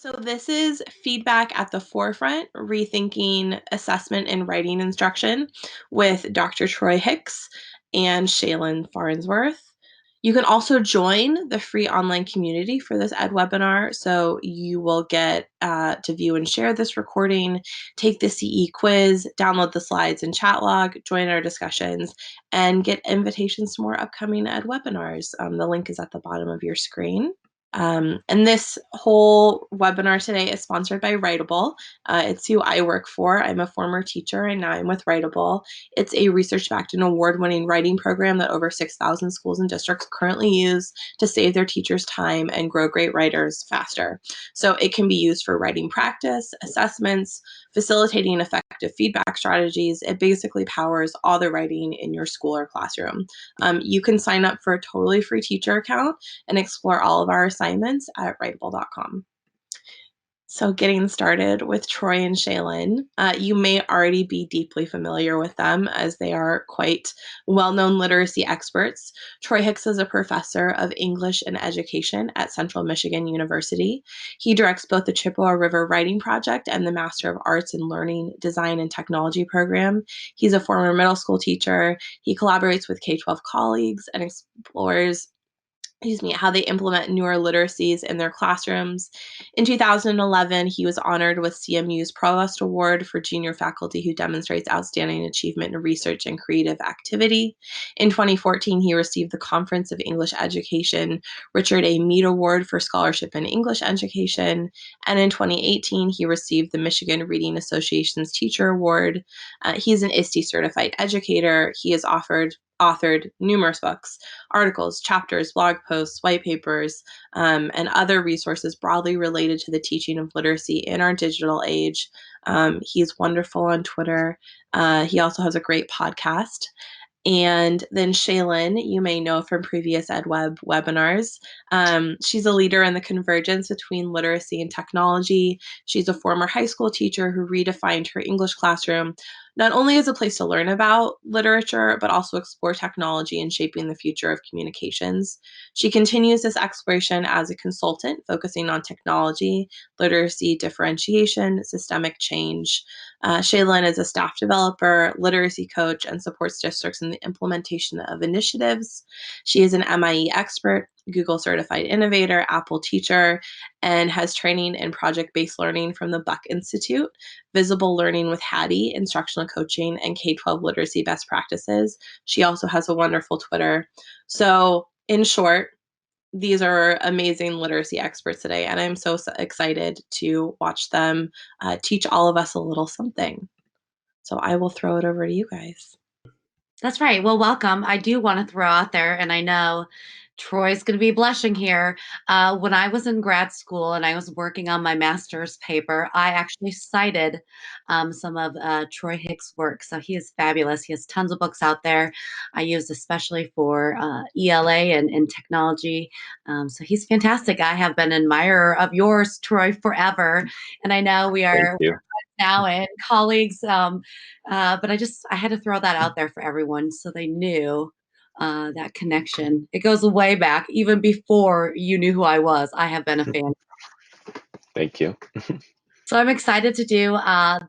So this is Feedback at the Forefront, Rethinking Assessment and Writing Instruction with Dr. Troy Hicks and Shaelynn Farnsworth. You can also join the free online community for this edWebinar, so you will get to view and share this recording, take the CE quiz, download the slides and chat log, join our discussions, and get invitations to more upcoming edWebinars. The link is at the bottom of your screen. And this whole webinar today is sponsored by Writable. It's who I work for. I'm a former teacher and now I'm with Writable. It's a research-backed and award-winning writing program that over 6,000 schools and districts currently use to save their teachers time and grow great writers faster. So it can be used for writing practice, assessments, facilitating effective feedback strategies. It basically powers all the writing in your school or classroom. You can sign up for a totally free teacher account and explore all of our assignments at writable.com. So getting started with Troy and Shaelynn, you may already be deeply familiar with them as they are quite well-known literacy experts. Troy Hicks is a professor of English and Education at Central Michigan University. He directs both the Chippewa River Writing Project and the Master of Arts in Learning, Design, and Technology program. He's a former middle school teacher. He collaborates with K-12 colleagues and explores how they implement newer literacies in their classrooms. In 2011, he was honored with CMU's Provost Award for junior faculty who demonstrates outstanding achievement in research and creative activity. In 2014, he received the Conference of English Education Richard A. Mead Award for scholarship in English education. And in 2018, he received the Michigan Reading Association's Teacher Award. He's an ISTE certified educator. He has authored numerous books, articles, chapters, blog posts, white papers, and other resources broadly related to the teaching of literacy in our digital age. He's wonderful on Twitter. He also has a great podcast. And then Shaelynn, you may know from previous EdWeb webinars. She's a leader in the convergence between literacy and technology. She's a former high school teacher who redefined her English classroom not only as a place to learn about literature, but also explore technology and shaping the future of communications. She continues this exploration as a consultant, focusing on technology, literacy differentiation, systemic change. Shaelynn is a staff developer, literacy coach, and supports districts in the implementation of initiatives. She is an MIE expert, Google certified innovator, Apple teacher, and has training in project-based learning from the Buck Institute, visible learning with Hattie, instructional coaching, and K-12 literacy best practices. She also has a wonderful Twitter. So in short, these are amazing literacy experts today, and I'm so excited to watch them teach all of us a little something. So I will throw it over to you guys. That's right. Well, welcome. I do want to throw out there, and I know Troy's going to be blushing here. When I was in grad school and I was working on my master's paper, I actually cited some of Troy Hicks' work. So he is fabulous. He has tons of books out there. I used especially for ELA and technology. So he's fantastic. I have been an admirer of yours, Troy, forever. And I know we are now and colleagues. But I had to throw that out there for everyone so they knew that connection. It goes way back, even before you knew who I was. I have been a fan. Thank you. So I'm excited to do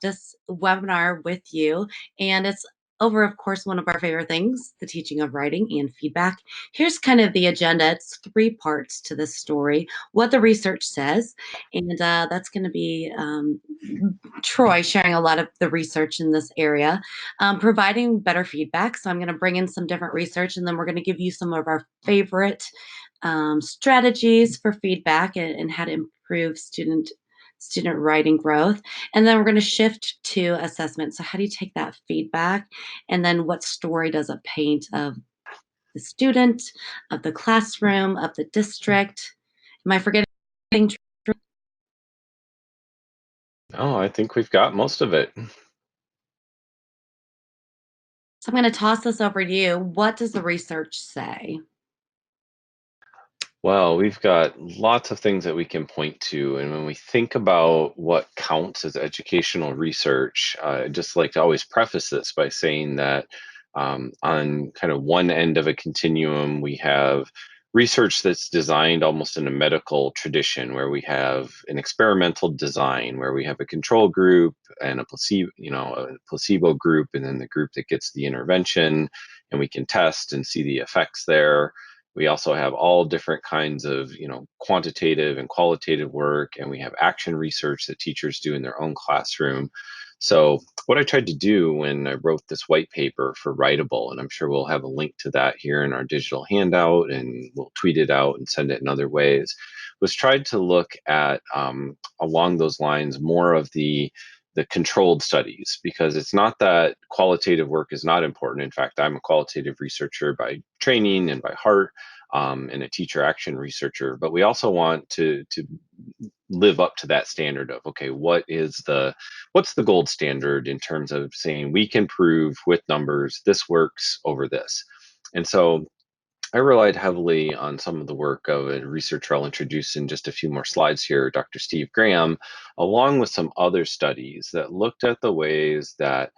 this webinar with you. And it's over, of course, one of our favorite things, the teaching of writing and feedback. Here's kind of the agenda. It's 3 parts to this story, what the research says. And that's going to be Troy sharing a lot of the research in this area, providing better feedback. So I'm going to bring in some different research, and then we're going to give you some of our favorite strategies for feedback and how to improve student writing growth. And then we're going to shift to assessment. So how do you take that feedback? And then what story does it paint of the student, of the classroom, of the district? Am I forgetting? Oh, I think we've got most of it. So I'm going to toss this over to you. What does the research say? Well, we've got lots of things that we can point to. And when we think about what counts as educational research, I'd just like to always preface this by saying that on kind of one end of a continuum, we have research that's designed almost in a medical tradition, where we have an experimental design, where we have a control group and a placebo group, and then the group that gets the intervention, and we can test and see the effects there. We also have all different kinds of, quantitative and qualitative work, and we have action research that teachers do in their own classroom. So what I tried to do when I wrote this white paper for Writable, and I'm sure we'll have a link to that here in our digital handout, and we'll tweet it out and send it in other ways, was tried to look at, along those lines, more of the controlled studies, because it's not that qualitative work is not important. In fact, I'm a qualitative researcher by training and by heart, and a teacher action researcher, but we also want to live up to that standard of, okay, what's the gold standard in terms of saying we can prove with numbers this works over this. And so I relied heavily on some of the work of a researcher I'll introduce in just a few more slides here, Dr. Steve Graham, along with some other studies that looked at the ways that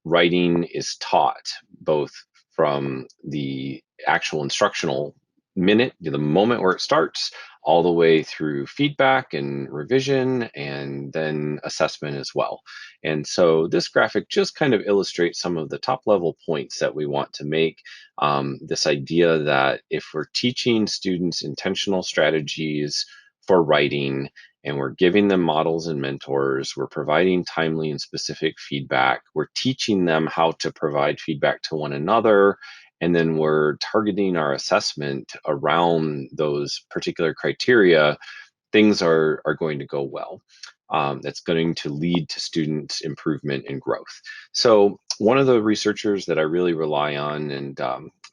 writing is taught, both from the actual instructional minute, the moment where it starts, all the way through feedback and revision, and then assessment as well. And so this graphic just kind of illustrates some of the top level points that we want to make. This idea that if we're teaching students intentional strategies for writing, and we're giving them models and mentors, we're providing timely and specific feedback, we're teaching them how to provide feedback to one another, and then we're targeting our assessment around those particular criteria, things are going to go well. That's going to lead to student improvement and growth. So one of the researchers that I really rely on and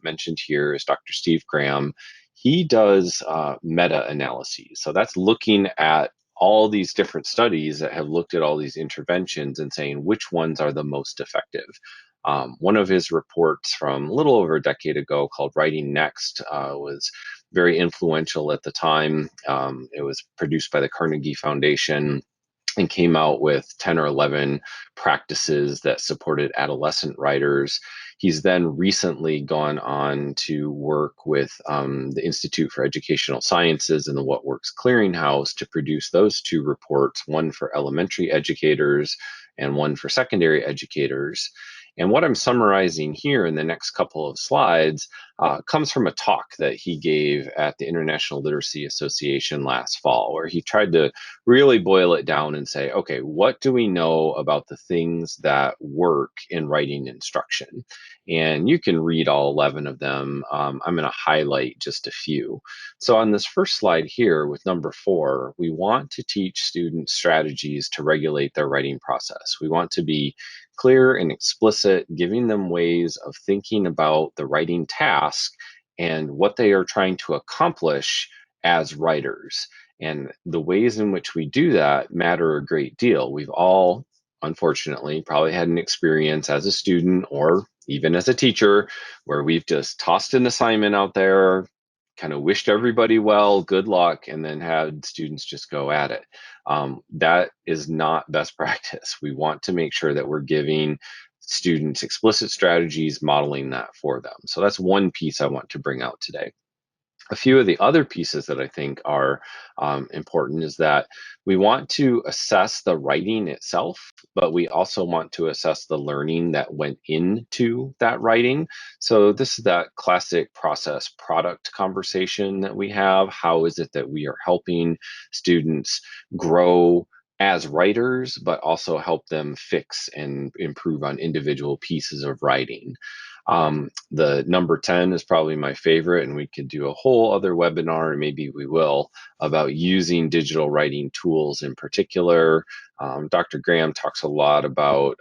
mentioned here is Dr. Steve Graham. He does meta-analyses. So that's looking at all these different studies that have looked at all these interventions and saying which ones are the most effective. One of his reports from a little over a decade ago, called Writing Next, was very influential at the time. It was produced by the Carnegie Foundation and came out with 10 or 11 practices that supported adolescent writers. He's then recently gone on to work with the Institute for Educational Sciences and the What Works Clearinghouse to produce those two reports, one for elementary educators and one for secondary educators. And what I'm summarizing here in the next couple of slides comes from a talk that he gave at the International Literacy Association last fall, where he tried to really boil it down and say, okay, what do we know about the things that work in writing instruction? And you can read all 11 of them. I'm going to highlight just a few. So on this first slide here with number 4, we want to teach students strategies to regulate their writing process. We want to be clear and explicit, giving them ways of thinking about the writing task and what they are trying to accomplish as writers. And the ways in which we do that matter a great deal. We've all, unfortunately, probably had an experience as a student or even as a teacher where we've just tossed an assignment out there, kind of wished everybody well, good luck, and then had students just go at it. That is not best practice. We want to make sure that we're giving students explicit strategies, modeling that for them. So that's one piece I want to bring out today. A few of the other pieces that I think are important is that we want to assess the writing itself, but we also want to assess the learning that went into that writing. So this is that classic process product conversation that we have. How is it that we are helping students grow as writers, but also help them fix and improve on individual pieces of writing? The number 10 is probably my favorite, and we could do a whole other webinar, and maybe we will, about using digital writing tools in particular. Dr. Graham talks a lot about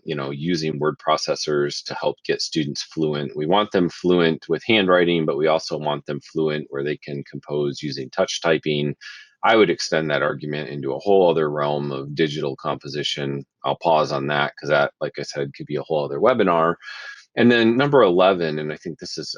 using word processors to help get students fluent. We want them fluent with handwriting, but we also want them fluent where they can compose using touch typing. I would extend that argument into a whole other realm of digital composition. I'll pause on that because that, like I said, could be a whole other webinar. And then number 11, and I think this is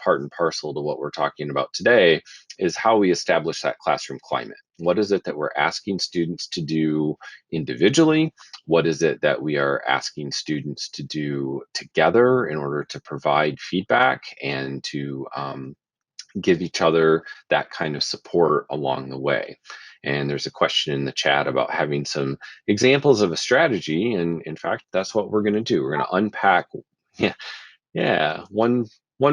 part and parcel to what we're talking about today, is how we establish that classroom climate. What is it that we're asking students to do individually? What is it that we are asking students to do together in order to provide feedback and to give each other that kind of support along the way. And there's a question in the chat about having some examples of a strategy. And in fact, that's what we're going to do. We're going to unpack, yeah, yeah, one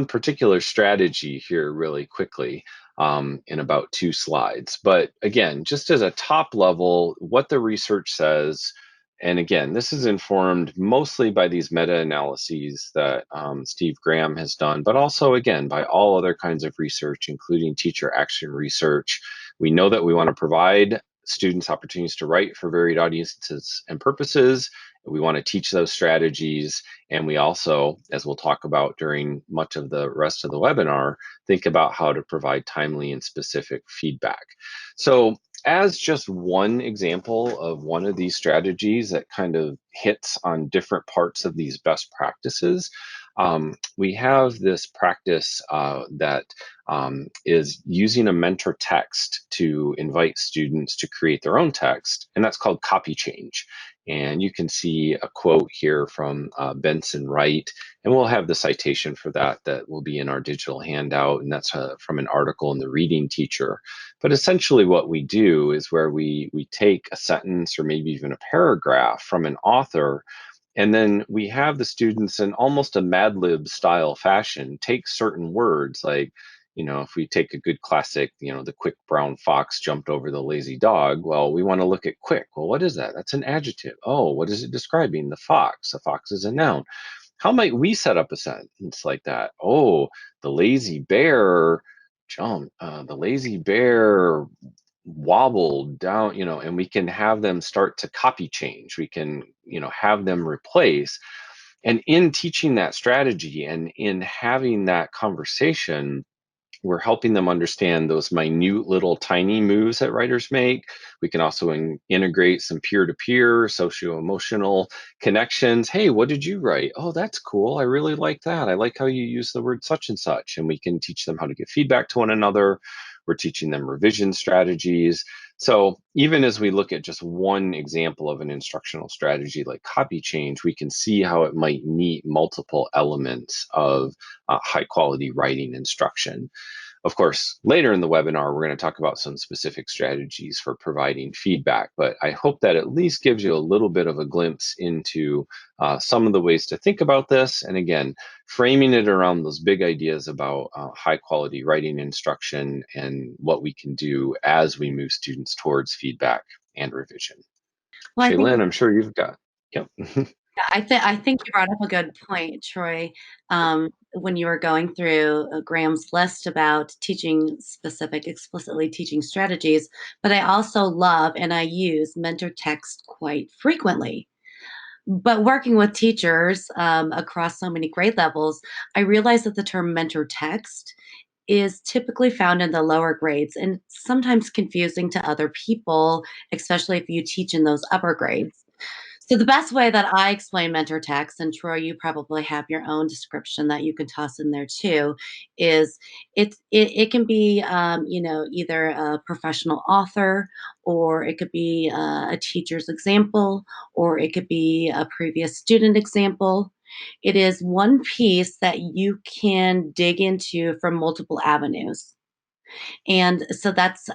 particular strategy here really quickly in about 2 slides. But again, just as a top level, what the research says, and again, this is informed mostly by these meta-analyses that Steve Graham has done, but also, again, by all other kinds of research, including teacher action research. We know that we want to provide students opportunities to write for varied audiences and purposes. We want to teach those strategies. And we also, as we'll talk about during much of the rest of the webinar, think about how to provide timely and specific feedback. So as just one example of one of these strategies that kind of hits on different parts of these best practices, we have this practice that is using a mentor text to invite students to create their own text, and that's called copy change. And you can see a quote here from Benson Wright, and we'll have the citation for that will be in our digital handout, and that's from an article in the Reading Teacher. But essentially what we do is where we take a sentence or maybe even a paragraph from an author, and then we have the students in almost a Mad Lib style fashion take certain words like, if we take a good classic, the quick brown fox jumped over the lazy dog. Well, we want to look at quick. Well, what is that? That's an adjective. Oh, what is it describing? The fox. The fox is a noun. How might we set up a sentence like that? Oh, the lazy bear jumped. The lazy bear wobbled down, and we can have them start to copy change. We can, have them replace. And in teaching that strategy and in having that conversation, we're helping them understand those minute little tiny moves that writers make. We can also integrate some peer-to-peer socio-emotional connections. Hey, what did you write? Oh, that's cool. I really like that. I like how you use the word such and such. And we can teach them how to give feedback to one another. We're teaching them revision strategies. So even as we look at just one example of an instructional strategy like copy change, we can see how it might meet multiple elements of high quality writing instruction. Of course, later in the webinar, we're going to talk about some specific strategies for providing feedback, but I hope that at least gives you a little bit of a glimpse into some of the ways to think about this. And again, framing it around those big ideas about high quality writing instruction and what we can do as we move students towards feedback and revision. Well, I think Shaelynn, I'm sure you've got, yep. I think you brought up a good point, Troy, when you were going through Graham's list about teaching specific, explicitly teaching strategies. But I also love and I use mentor text quite frequently. But working with teachers across so many grade levels, I realized that the term mentor text is typically found in the lower grades and sometimes confusing to other people, especially if you teach in those upper grades. So the best way that I explain mentor text, and Troy, you probably have your own description that you can toss in there too, is it can be either a professional author, or it could be a teacher's example, or it could be a previous student example. It is one piece that you can dig into from multiple avenues. And so that's,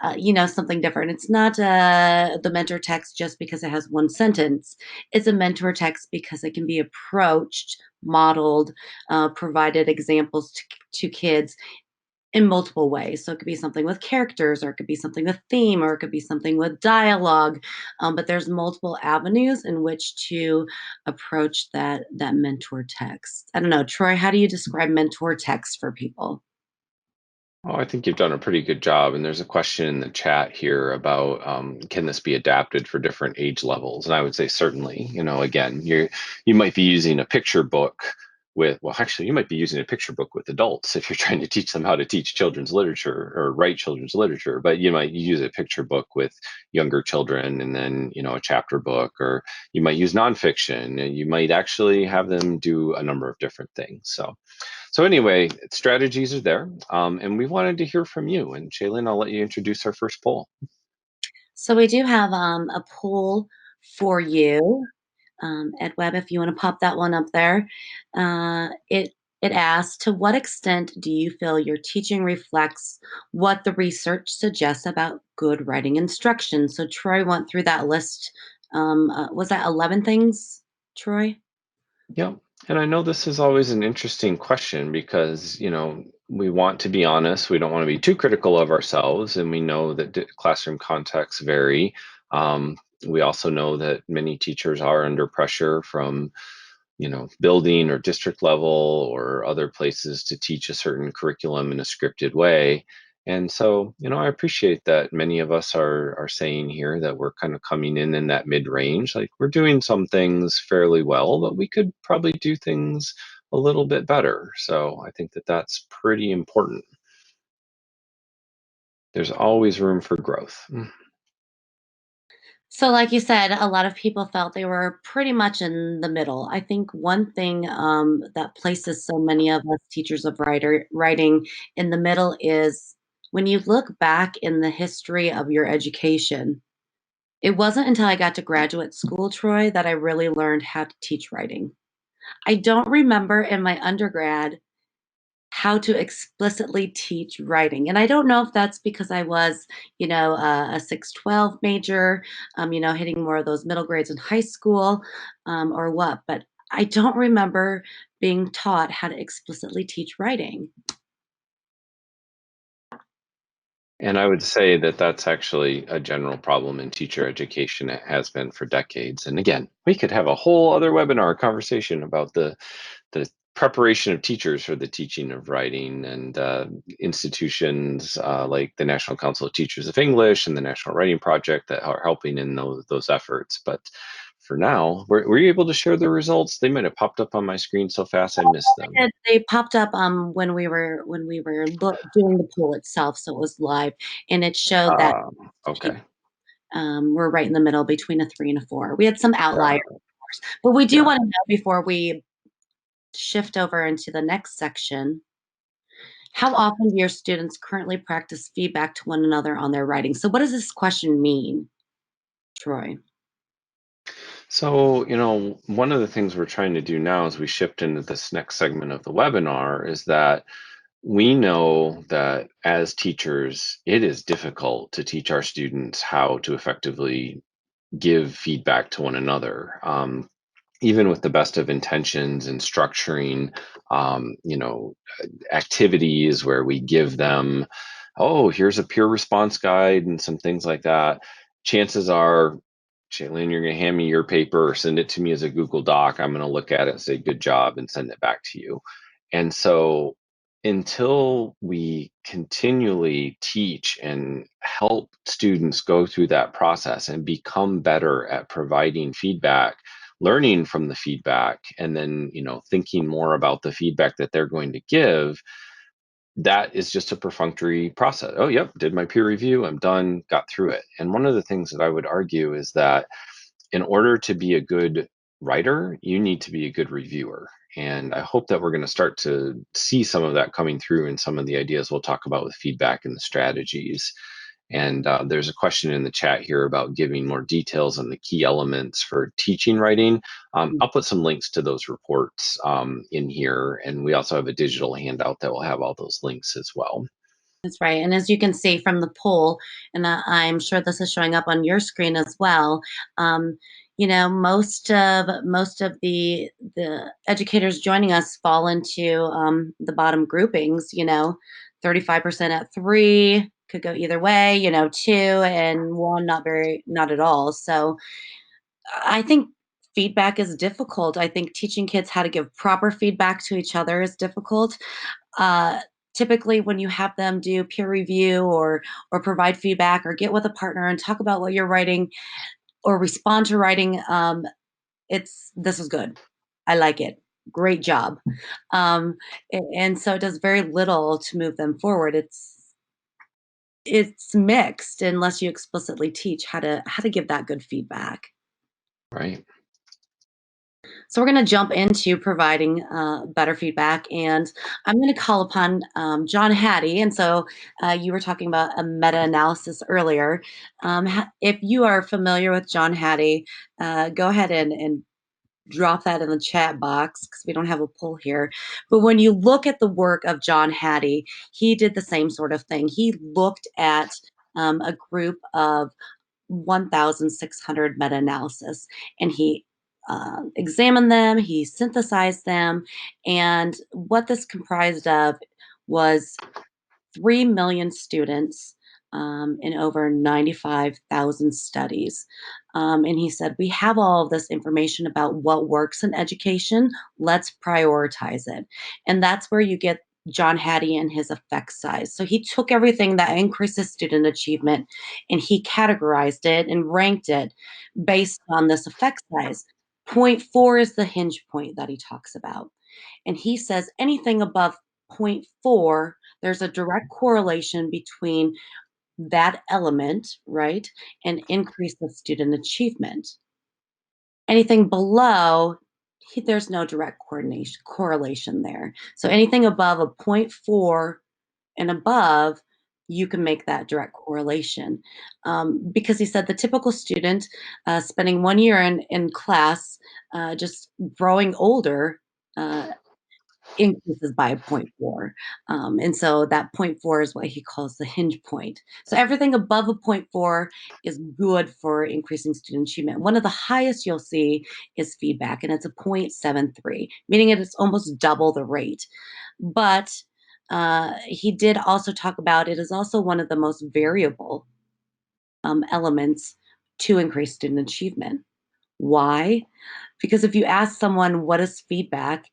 something different. It's not the mentor text just because it has one sentence. It's a mentor text because it can be approached, modeled, provided examples to kids in multiple ways. So it could be something with characters, or it could be something with theme, or it could be something with dialogue. But there's multiple avenues in which to approach that mentor text. I don't know, Troy, how do you describe mentor text for people? Oh, I think you've done a pretty good job. And there's a question in the chat here about can this be adapted for different age levels? And I would say certainly. Again, you might be using a picture book actually, you might be using a picture book with adults if you're trying to teach them how to teach children's literature or write children's literature. But you might use a picture book with younger children, and then a chapter book, or you might use nonfiction, and you might actually have them do a number of different things. So anyway, strategies are there, and we wanted to hear from you. And Shaelynn, I'll let you introduce our first poll. So we do have a poll for you, EdWeb, if you want to pop that one up there. It It asks, to what extent do you feel your teaching reflects what the research suggests about good writing instruction? So Troy went through that list. Was that 11 things, Troy? Yeah. And I know this is always an interesting question because, we want to be honest. We don't want to be too critical of ourselves. And we know that classroom contexts vary. Um, we also know that many teachers are under pressure from, building or district level or other places to teach a certain curriculum in a scripted way. And so, I appreciate that many of us are saying here that we're kind of coming in that mid range. Like we're doing some things fairly well, but we could probably do things a little bit better. So I think that that's pretty important. There's always room for growth. So, like you said, a lot of people felt they were pretty much in the middle. I think one thing that places so many of us teachers of writing in the middle is when you look back in the history of your education. It wasn't until I got to graduate school, Troy, that I really learned how to teach writing. I don't remember in my undergrad how to explicitly teach writing. And I don't know if that's because I was, a 612 major, hitting more of those middle grades in high school, or what, but I don't remember being taught how to explicitly teach writing. And I would say that that's actually a general problem in teacher education. It has been for decades. And again, we could have a whole other webinar conversation about the preparation of teachers for the teaching of writing and institutions like the National Council of Teachers of English and the National Writing Project that are helping in those efforts. But for now, were you able to share the results? They might have popped up on my screen so fast I missed them. They popped up doing the poll itself, so it was live, and it showed that Okay. were right in the middle between a 3 and a 4. We had some outliers, Uh, but we do yeah. want to know before we shift over into the next section, how often do your students currently practice feedback to one another on their writing? So what does this question mean, Troy? So, one of the things we're trying to do now as we shift into this next segment of the webinar is that we know that as teachers, it is difficult to teach our students how to effectively give feedback to one another. Even with the best of intentions and structuring, activities where we give them, oh, here's a peer response guide and some things like that. Chances are, Shaelynn, you're going to hand me your paper or send it to me as a Google Doc. I'm going to look at it and say, good job, and send it back to you. And so, until we continually teach and help students go through that process and become better at providing feedback, learning from the feedback, and then thinking more about the feedback that they're going to give, that is just a perfunctory process. Oh, yep, did my peer review, I'm done, got through it. And one of the things that I would argue is that in order to be a good writer, you need to be a good reviewer. And I hope that we're going to start to see some of that coming through in some of the ideas we'll talk about with feedback and the strategies. And there's a question in the chat here about giving more details on the key elements for teaching writing. I'll put some links to those reports in here. And we also have a digital handout that will have all those links as well. That's right. And as you can see from the poll, and I'm sure this is showing up on your screen as well, most of the educators joining us fall into the bottom groupings. 35% at 3 could go either way. 2 and 1 not at all. So I think feedback is difficult. I think teaching kids how to give proper feedback to each other is difficult. Uh, Typically, when you have them do peer review or provide feedback or get with a partner and talk about what you're writing or respond to writing, this is good. I like it. Great job. And so it does very little to move them forward. It's mixed unless you explicitly teach how to give that good feedback. Right. So we're going to jump into providing better feedback, and I'm going to call upon John Hattie. And so you were talking about a meta-analysis earlier. If you are familiar with John Hattie, go ahead and drop that in the chat box because we don't have a poll here. But when you look at the work of John Hattie, he did the same sort of thing. He looked at a group of 1,600 meta-analysis, and he examined them, he synthesized them, and what this comprised of was 3 million students in over 95,000 studies. And he said, we have all of this information about what works in education. Let's prioritize it. And that's where you get John Hattie and his effect size. So he took everything that increases student achievement and he categorized it and ranked it based on this effect size. Point 4 is the hinge point that he talks about. And he says anything above point 4, there's a direct correlation between that element, right, and increase of student achievement. Anything below, there's no direct correlation there. So anything above a point 4 and above, you can make that direct correlation. Because he said the typical student spending 1 year in class, just growing older, increases by 0.4. And so that 0.4 is what he calls the hinge point. So everything above a 0.4 is good for increasing student achievement. One of the highest you'll see is feedback, and it's a 0.73, meaning it's almost double the rate. But he did also talk about it is also one of the most variable elements to increase student achievement. Why? Because if you ask someone what is feedback,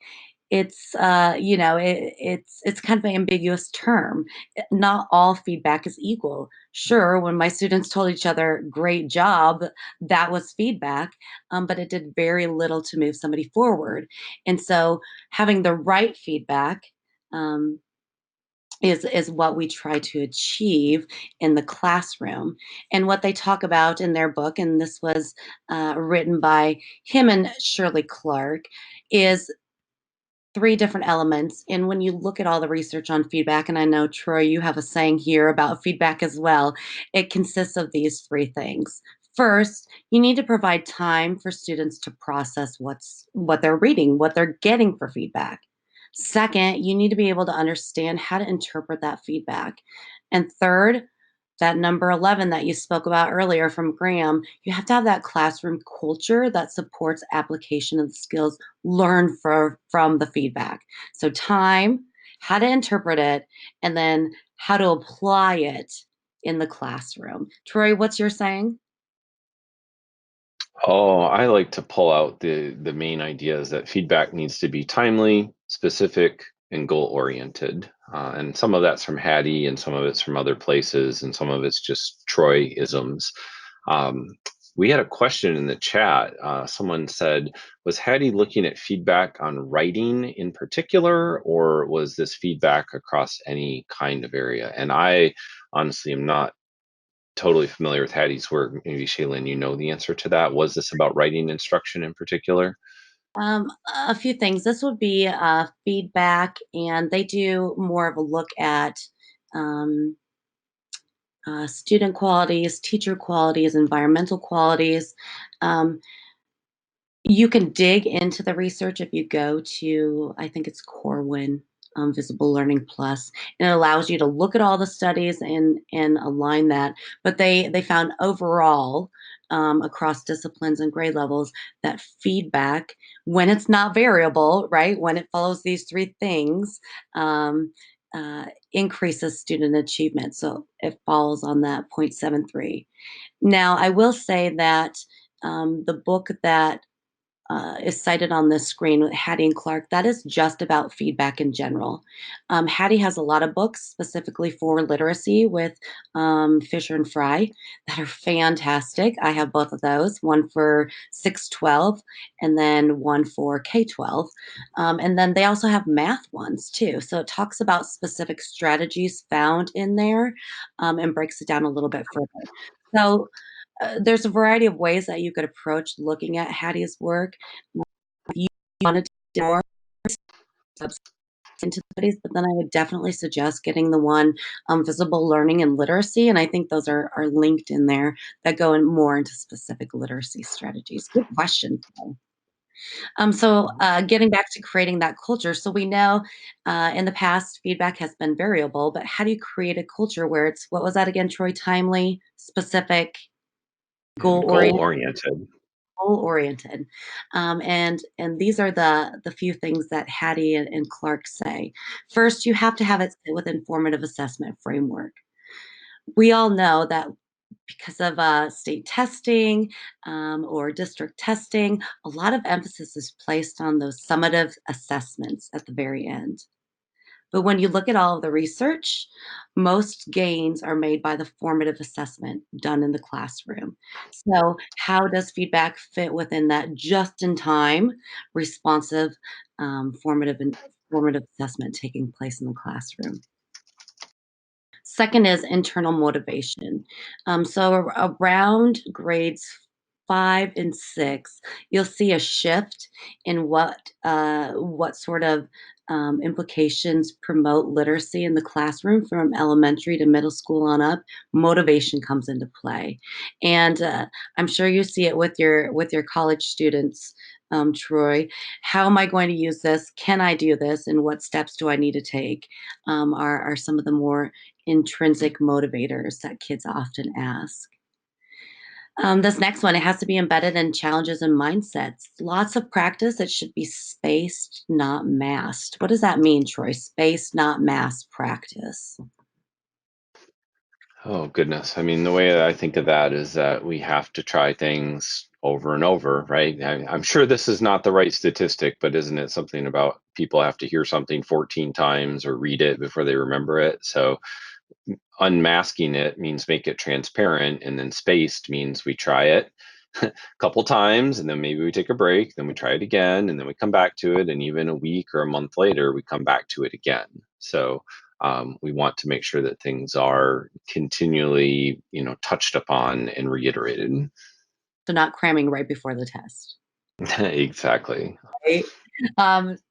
it's it's kind of an ambiguous term. Not all feedback is equal. Sure, when my students told each other great job, that was feedback, but it did very little to move somebody forward. And so having the right feedback um, is what we try to achieve in the classroom. And what they talk about in their book, and this was written by him and Shirley Clark, is 3 different elements. And when you look at all the research on feedback, and I know, Troy, you have a saying here about feedback as well, it consists of these 3 things. First, you need to provide time for students to process what they're reading, what they're getting for feedback. Second, you need to be able to understand how to interpret that feedback. And third, that number 11 that you spoke about earlier from Graham, you have to have that classroom culture that supports application of the skills learned from the feedback. So time, how to interpret it, and then how to apply it in the classroom. Troy, what's your saying? Oh, I like to pull out the main ideas that feedback needs to be timely, specific, and goal oriented. And some of that's from Hattie, and some of it's from other places, and some of it's just Troy isms. Um, we had a question in the chat. Someone said, was Hattie looking at feedback on writing in particular, or was this feedback across any kind of area? And I honestly am not totally familiar with Hattie's work. Maybe Shaelynn, you know the answer to that. Was this about writing instruction in particular? A few things. This would be feedback, and they do more of a look at um, student qualities, teacher qualities, environmental qualities. Um, you can dig into the research if you go to, I think it's Corwin, Visible Learning Plus, and it allows you to look at all the studies and align that. But they found overall, across disciplines and grade levels, that feedback, when it's not variable, right, when it follows these 3 things, increases student achievement. So it falls on that 0.73. Now, I will say that the book that is cited on this screen with Hattie and Clark, that is just about feedback in general. Hattie has a lot of books specifically for literacy with Fisher and Fry that are fantastic. I have both of those, one for 612 and then one for K-12. And then they also have math ones too. So it talks about specific strategies found in there and breaks it down a little bit further. So there's a variety of ways that you could approach looking at Hattie's work. If you wanted to do more into studies, but then I would definitely suggest getting the one visible learning and literacy. And I think those are linked in there that go in more into specific literacy strategies. Good question, Phil. Getting back to creating that culture. So we know in the past, feedback has been variable, but how do you create a culture where it's, what was that again, Troy? Timely, specific, And goal goal oriented, oriented. goal oriented. And these are the few things that Hattie and Clark say. First, you have to have it sit within formative assessment framework. We all know that because of state testing or district testing, a lot of emphasis is placed on those summative assessments at the very end. But when you look at all of the research, most gains are made by the formative assessment done in the classroom. So, how does feedback fit within that just in time, responsive, formative assessment taking place in the classroom? Second is internal motivation. Around grades 5 and 6, you'll see a shift in what sort of implications promote literacy in the classroom from elementary to middle school on up. Motivation comes into play, and I'm sure you see it with your college students. Troy, how am I going to use this? Can I do this? And what steps do I need to take? Are some of the more intrinsic motivators that kids often ask. This next one, it has to be embedded in challenges and mindsets. Lots of practice. It should be spaced, not massed. What does that mean, Troy? Spaced, not massed practice. Oh, goodness. I mean, the way that I think of that is that we have to try things over and over, right? I'm sure this is not the right statistic, but isn't it something about people have to hear something 14 times or read it before they remember it? So unmasking it means make it transparent, and then spaced means we try it a couple times, and then maybe we take a break, then we try it again, and then we come back to it, and even a week or a month later we come back to it again. So we want to make sure that things are continually, touched upon and reiterated. So not cramming right before the test. Exactly. Right?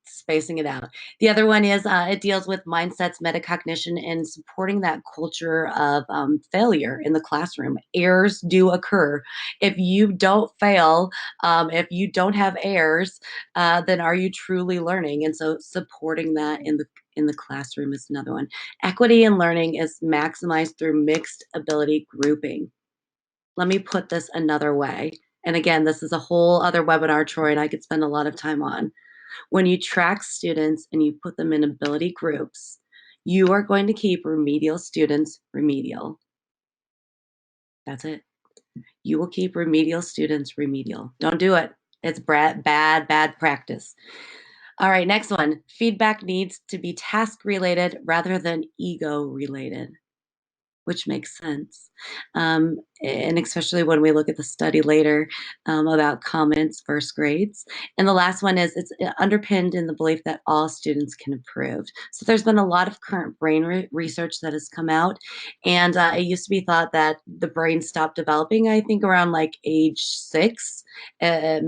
Spacing it out. The other one is it deals with mindsets, metacognition, and supporting that culture of failure in the classroom. Errors do occur. If you don't fail, if you don't have errors, then are you truly learning? And so supporting that in the classroom is another one. Equity in learning is maximized through mixed ability grouping. Let me put this another way. And again, this is a whole other webinar, Troy, and I could spend a lot of time on. When you track students and you put them in ability groups, you are going to keep remedial students remedial. That's it. You will keep remedial students remedial. Don't do it. It's bad practice. All right, next one. Feedback needs to be task related rather than ego related, which makes sense. And especially when we look at the study later about comments versus grades. And the last one is it's underpinned in the belief that all students can improve. So there's been a lot of current brain research that has come out. And it used to be thought that the brain stopped developing, I think, around like age 6. It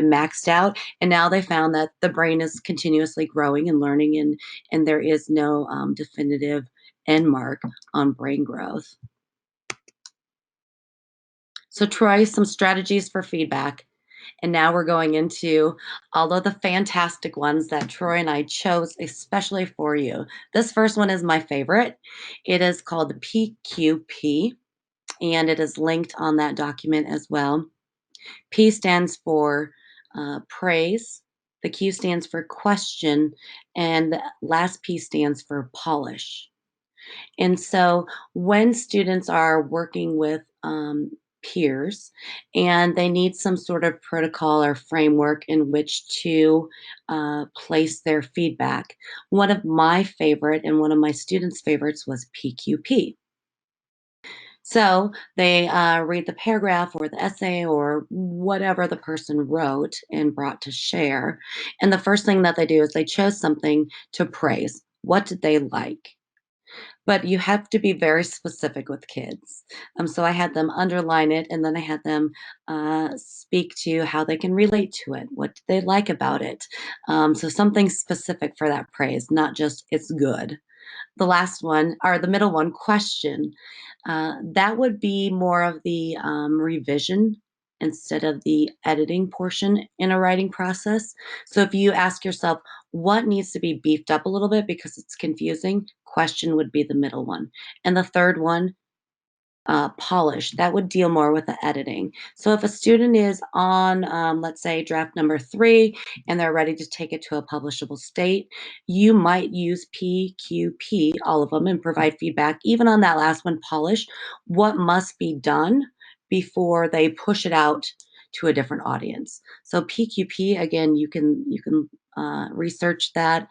maxed out. And now they found that the brain is continuously growing and learning, and there is no definitive end mark on brain growth. So, Troy, some strategies for feedback. And now we're going into all of the fantastic ones that Troy and I chose especially for you. This first one is my favorite. It is called the PQP, and it is linked on that document as well. P stands for praise, the Q stands for question, and the last P stands for polish. And so when students are working with peers and they need some sort of protocol or framework in which to place their feedback, one of my favorite and one of my students' favorites was PQP. So they read the paragraph or the essay or whatever the person wrote and brought to share. And the first thing that they do is they chose something to praise. What did they like? But you have to be very specific with kids. So I had them underline it, and then I had them speak to how they can relate to it. What do they like about it? So something specific for that praise, not just it's good. The last one, or the middle one, question. That would be more of the revision instead of the editing portion in a writing process. So if you ask yourself, what needs to be beefed up a little bit because it's confusing, question would be the middle one. And the third one, polish. That would deal more with the editing. So if a student is on, let's say, draft number 3, and they're ready to take it to a publishable state, you might use PQP, all of them, and provide feedback, even on that last one, polish, what must be done before they push it out to a different audience. So PQP, again, you can research that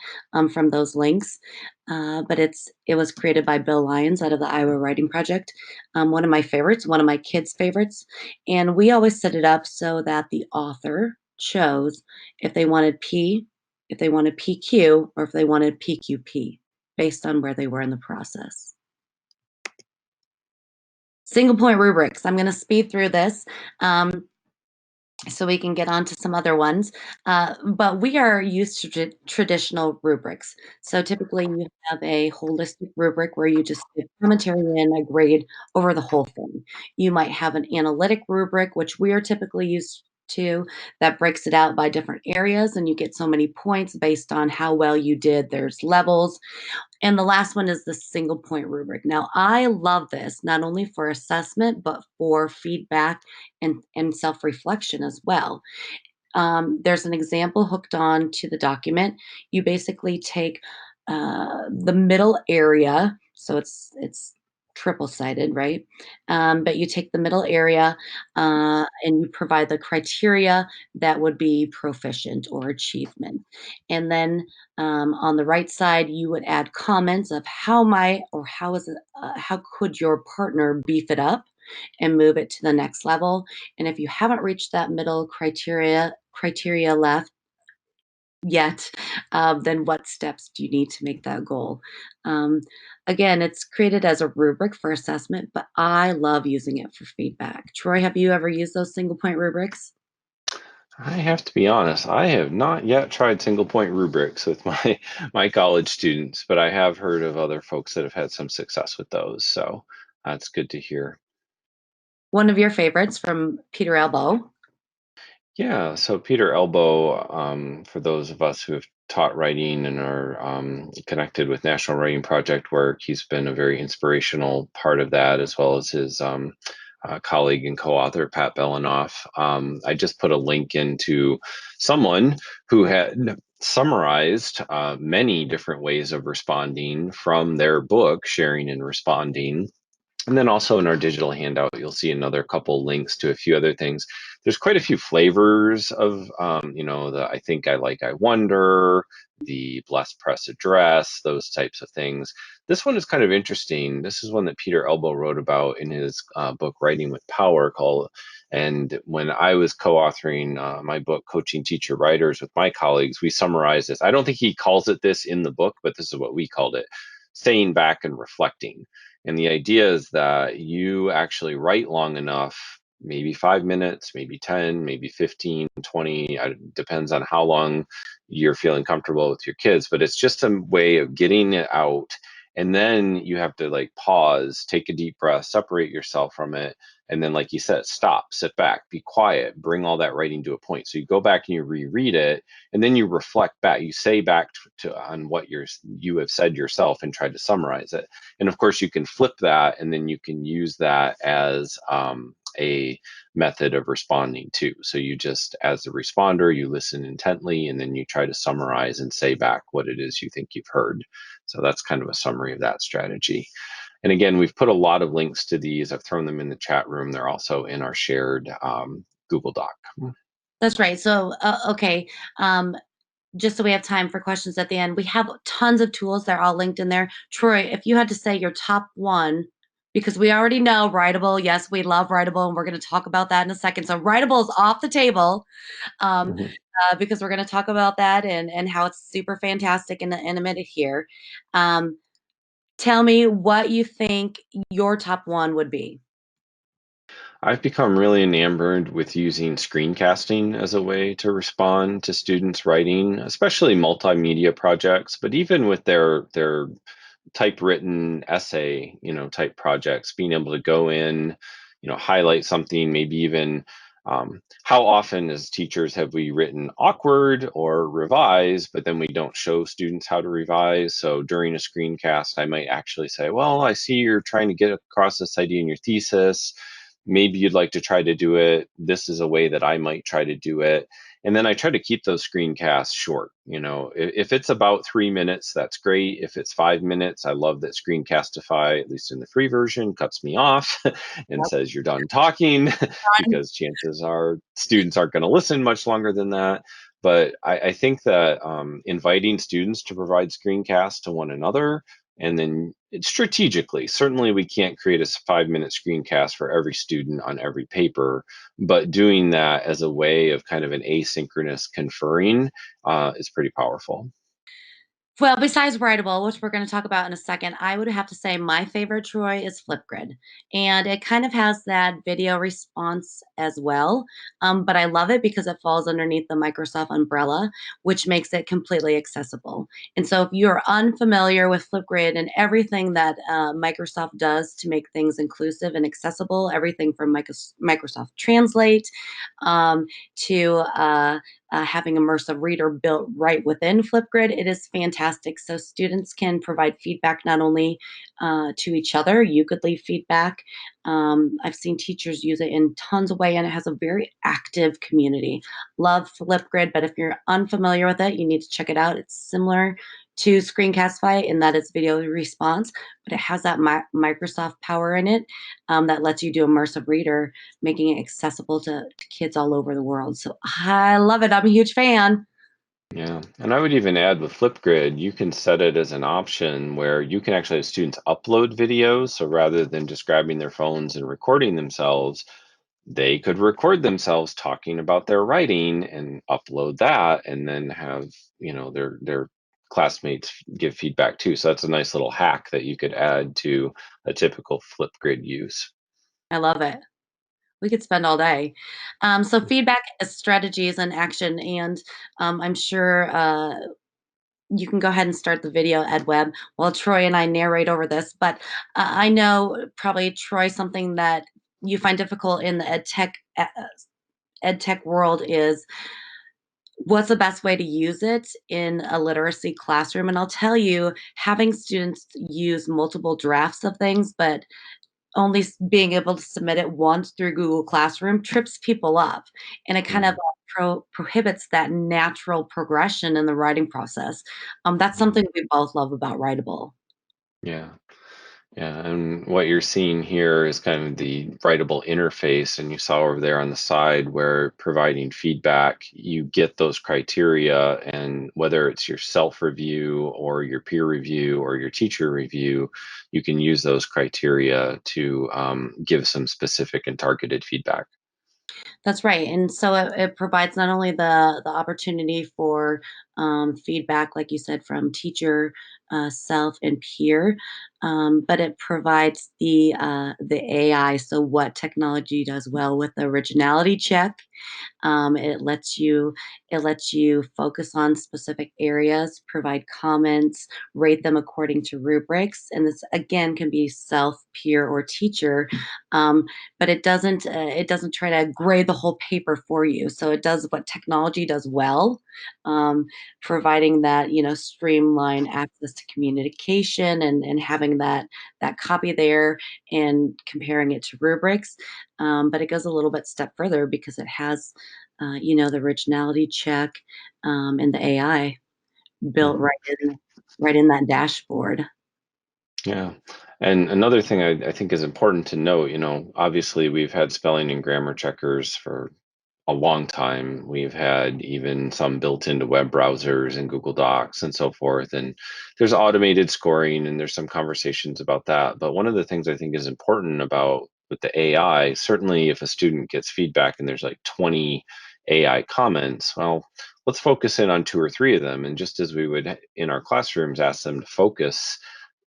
from those links. But it was created by Bill Lyons out of the Iowa Writing Project, one of my favorites, one of my kids' favorites. And we always set it up so that the author chose if they wanted P, if they wanted PQ, or if they wanted PQP based on where they were in the process. Single point rubrics. I'm going to speed through this. So we can get on to some other ones. But we are used to traditional rubrics. So typically you have a holistic rubric where you just give commentary and a grade over the whole thing. You might have an analytic rubric, which we are typically used to, that breaks it out by different areas, and you get so many points based on how well you did. There's levels. And the last one is the single point rubric. Now, I love this not only for assessment, but for feedback and self reflection as well. There's an example hooked on to the document. You basically take the middle area, so it's triple sided, right? But you take the middle area and you provide the criteria that would be proficient or achievement, and then on the right side you would add comments of how might or how is it, how could your partner beef it up and move it to the next level. And if you haven't reached that middle criteria left yet, then what steps do you need to make that goal? Um, Again, it's created as a rubric for assessment, but I love using it for feedback. Troy, have you ever used those single point rubrics? I have to be honest, I have not yet tried single point rubrics with my my college students, but I have heard of other folks that have had some success with those. So that's good to hear. One of your favorites from Peter Elbow. Yeah, so Peter Elbow, for those of us who have taught writing and are connected with National Writing Project work, he's been a very inspirational part of that, as well as his colleague and co-author Pat Belanoff. I just put a link into someone who had summarized many different ways of responding from their book, Sharing and Responding. And then also in our digital handout, you'll see another couple links to a few other things. There's quite a few flavors of, the I think, I like, I wonder, the blessed press address, those types of things. This one is kind of interesting. This is one that Peter Elbow wrote about in his book, Writing with Power, and when I was co-authoring my book, Coaching Teacher Writers, with my colleagues, we summarized this. I don't think he calls it this in the book, but this is what we called it: staying back and reflecting. And the idea is that you actually write long enough, maybe 5 minutes, maybe 10, maybe 15, 20, depends on how long you're feeling comfortable with your kids. But it's just a way of getting it out. And then you have to like pause, take a deep breath, separate yourself from it. And then, like you said, stop, sit back, be quiet, bring all that writing to a point. So you go back and you reread it, and then you reflect back. You say back to on what you have said yourself and try to summarize it. And of course, you can flip that, and then you can use that as a method of responding too. So you just, as the responder, you listen intently, and then you try to summarize and say back what it is you think you've heard. So that's kind of a summary of that strategy. And again, we've put a lot of links to these. I've thrown them in the chat room. They're also in our shared Google Doc. That's right. So, okay. Just so we have time for questions at the end, we have tons of tools. They're all linked in there. Troy, if you had to say your top one, because we already know Writable, yes, we love Writable, and we're going to talk about that in a second. So Writable is off the table um, Mhm. because we're going to talk about that and how it's super fantastic in a minute here. Um, Tell me what you think your top one would be. I've become really enamored with using screencasting as a way to respond to students' writing, especially multimedia projects, but even with their typewritten essay, type projects, being able to go in, highlight something, maybe even How often as teachers have we written awkward or revise, but then we don't show students how to revise? So during a screencast, I might actually say, well, I see you're trying to get across this idea in your thesis. Maybe you'd like to try to do it. This is a way that I might try to do it. And then I try to keep those screencasts short. If it's about 3 minutes, that's great. If it's 5 minutes, I love that Screencastify, at least in the free version, cuts me off and says you're done talking, because chances are students aren't going to listen much longer than that. But I think that inviting students to provide screencasts to one another, and then strategically, certainly we can't create a 5-minute screencast for every student on every paper, but doing that as a way of kind of an asynchronous conferring is pretty powerful. Well, besides Writable, which we're going to talk about in a second, I would have to say my favorite, Troy, is Flipgrid. And it kind of has that video response as well. But I love it because it falls underneath the Microsoft umbrella, which makes it completely accessible. And so if you're unfamiliar with Flipgrid and everything that Microsoft does to make things inclusive and accessible, everything from Microsoft Translate to having immersive reader built right within Flipgrid, it is fantastic. So students can provide feedback not only to each other, you could leave feedback. I've seen teachers use it in tons of ways, and it has a very active community. Love Flipgrid, but if you're unfamiliar with it, you need to check it out. It's similar to Screencastify in that it's video response, but it has that Microsoft power in it that lets you do immersive reader, making it accessible to kids all over the world. So I love it. I'm a huge fan. Yeah, and I would even add with Flipgrid, you can set it as an option where you can actually have students upload videos. So rather than just grabbing their phones and recording themselves, they could record themselves talking about their writing and upload that, and then have their classmates give feedback too. So that's a nice little hack that you could add to a typical Flipgrid use. I love it. We could spend all day. So feedback is strategies and action, and I'm sure you can go ahead and start the video, EdWeb, while Troy and I narrate over this. But I know probably Troy, something that you find difficult in the ed tech world is what's the best way to use it in a literacy classroom. And I'll tell you, having students use multiple drafts of things, but only being able to submit it once through Google Classroom trips people up, and it kind of Mhm. prohibits that natural progression in the writing process. That's Mhm. something we both love about Writable. Yeah. Yeah, and what you're seeing here is kind of the writable interface, and you saw over there on the side where providing feedback, you get those criteria, and whether it's your self review or your peer review or your teacher review, you can use those criteria to give some specific and targeted feedback. That's right, and so it provides not only the opportunity for feedback, like you said, from teacher, self, and peer, but it provides the AI. So what technology does well with the originality check, it lets you focus on specific areas, provide comments, rate them according to rubrics, and this again can be self, peer, or teacher. But it doesn't try to grade the whole paper for you. So it does what technology does well, um, providing that streamline access to communication and having that copy there and comparing it to rubrics. But it goes a little bit step further because it has the originality check, and the AI built Mhm. right in that dashboard. Yeah. And another thing I think is important to note, obviously we've had spelling and grammar checkers for a long time. We've had even some built into web browsers and Google Docs and so forth. And there's automated scoring and there's some conversations about that. But one of the things I think is important about with the AI, certainly if a student gets feedback and there's like 20 AI comments, well, let's focus in on two or three of them. And just as we would in our classrooms ask them to focus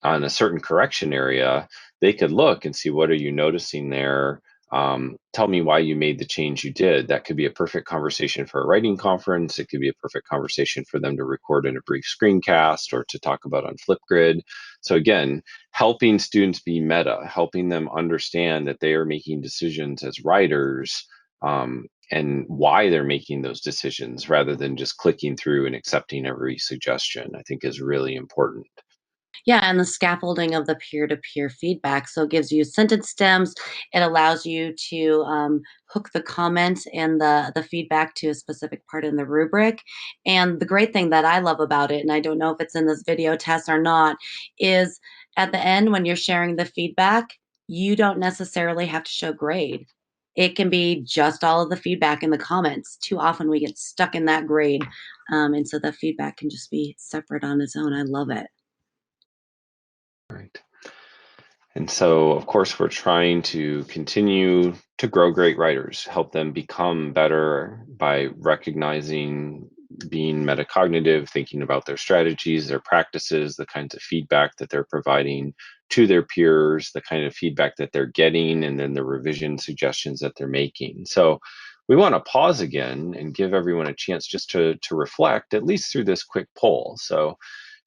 on a certain correction area, they could look and see, what are you noticing there? Tell me why you made the change you did. That could be a perfect conversation for a writing conference. It could be a perfect conversation for them to record in a brief screencast or to talk about on Flipgrid. So again, helping students be meta, helping them understand that they are making decisions as writers, and why they're making those decisions rather than just clicking through and accepting every suggestion, I think is really important. Yeah, and the scaffolding of the peer-to-peer feedback. So it gives you sentence stems. It allows you to hook the comments and the feedback to a specific part in the rubric. And the great thing that I love about it, and I don't know if it's in this video test or not, is at the end when you're sharing the feedback, you don't necessarily have to show grade. It can be just all of the feedback in the comments. Too often we get stuck in that grade. And so the feedback can just be separate on its own. I love it. Right. And so, of course, we're trying to continue to grow great writers, help them become better by recognizing, being metacognitive, thinking about their strategies, their practices, the kinds of feedback that they're providing to their peers, the kind of feedback that they're getting, and then the revision suggestions that they're making. So we want to pause again and give everyone a chance just to reflect, at least through this quick poll. So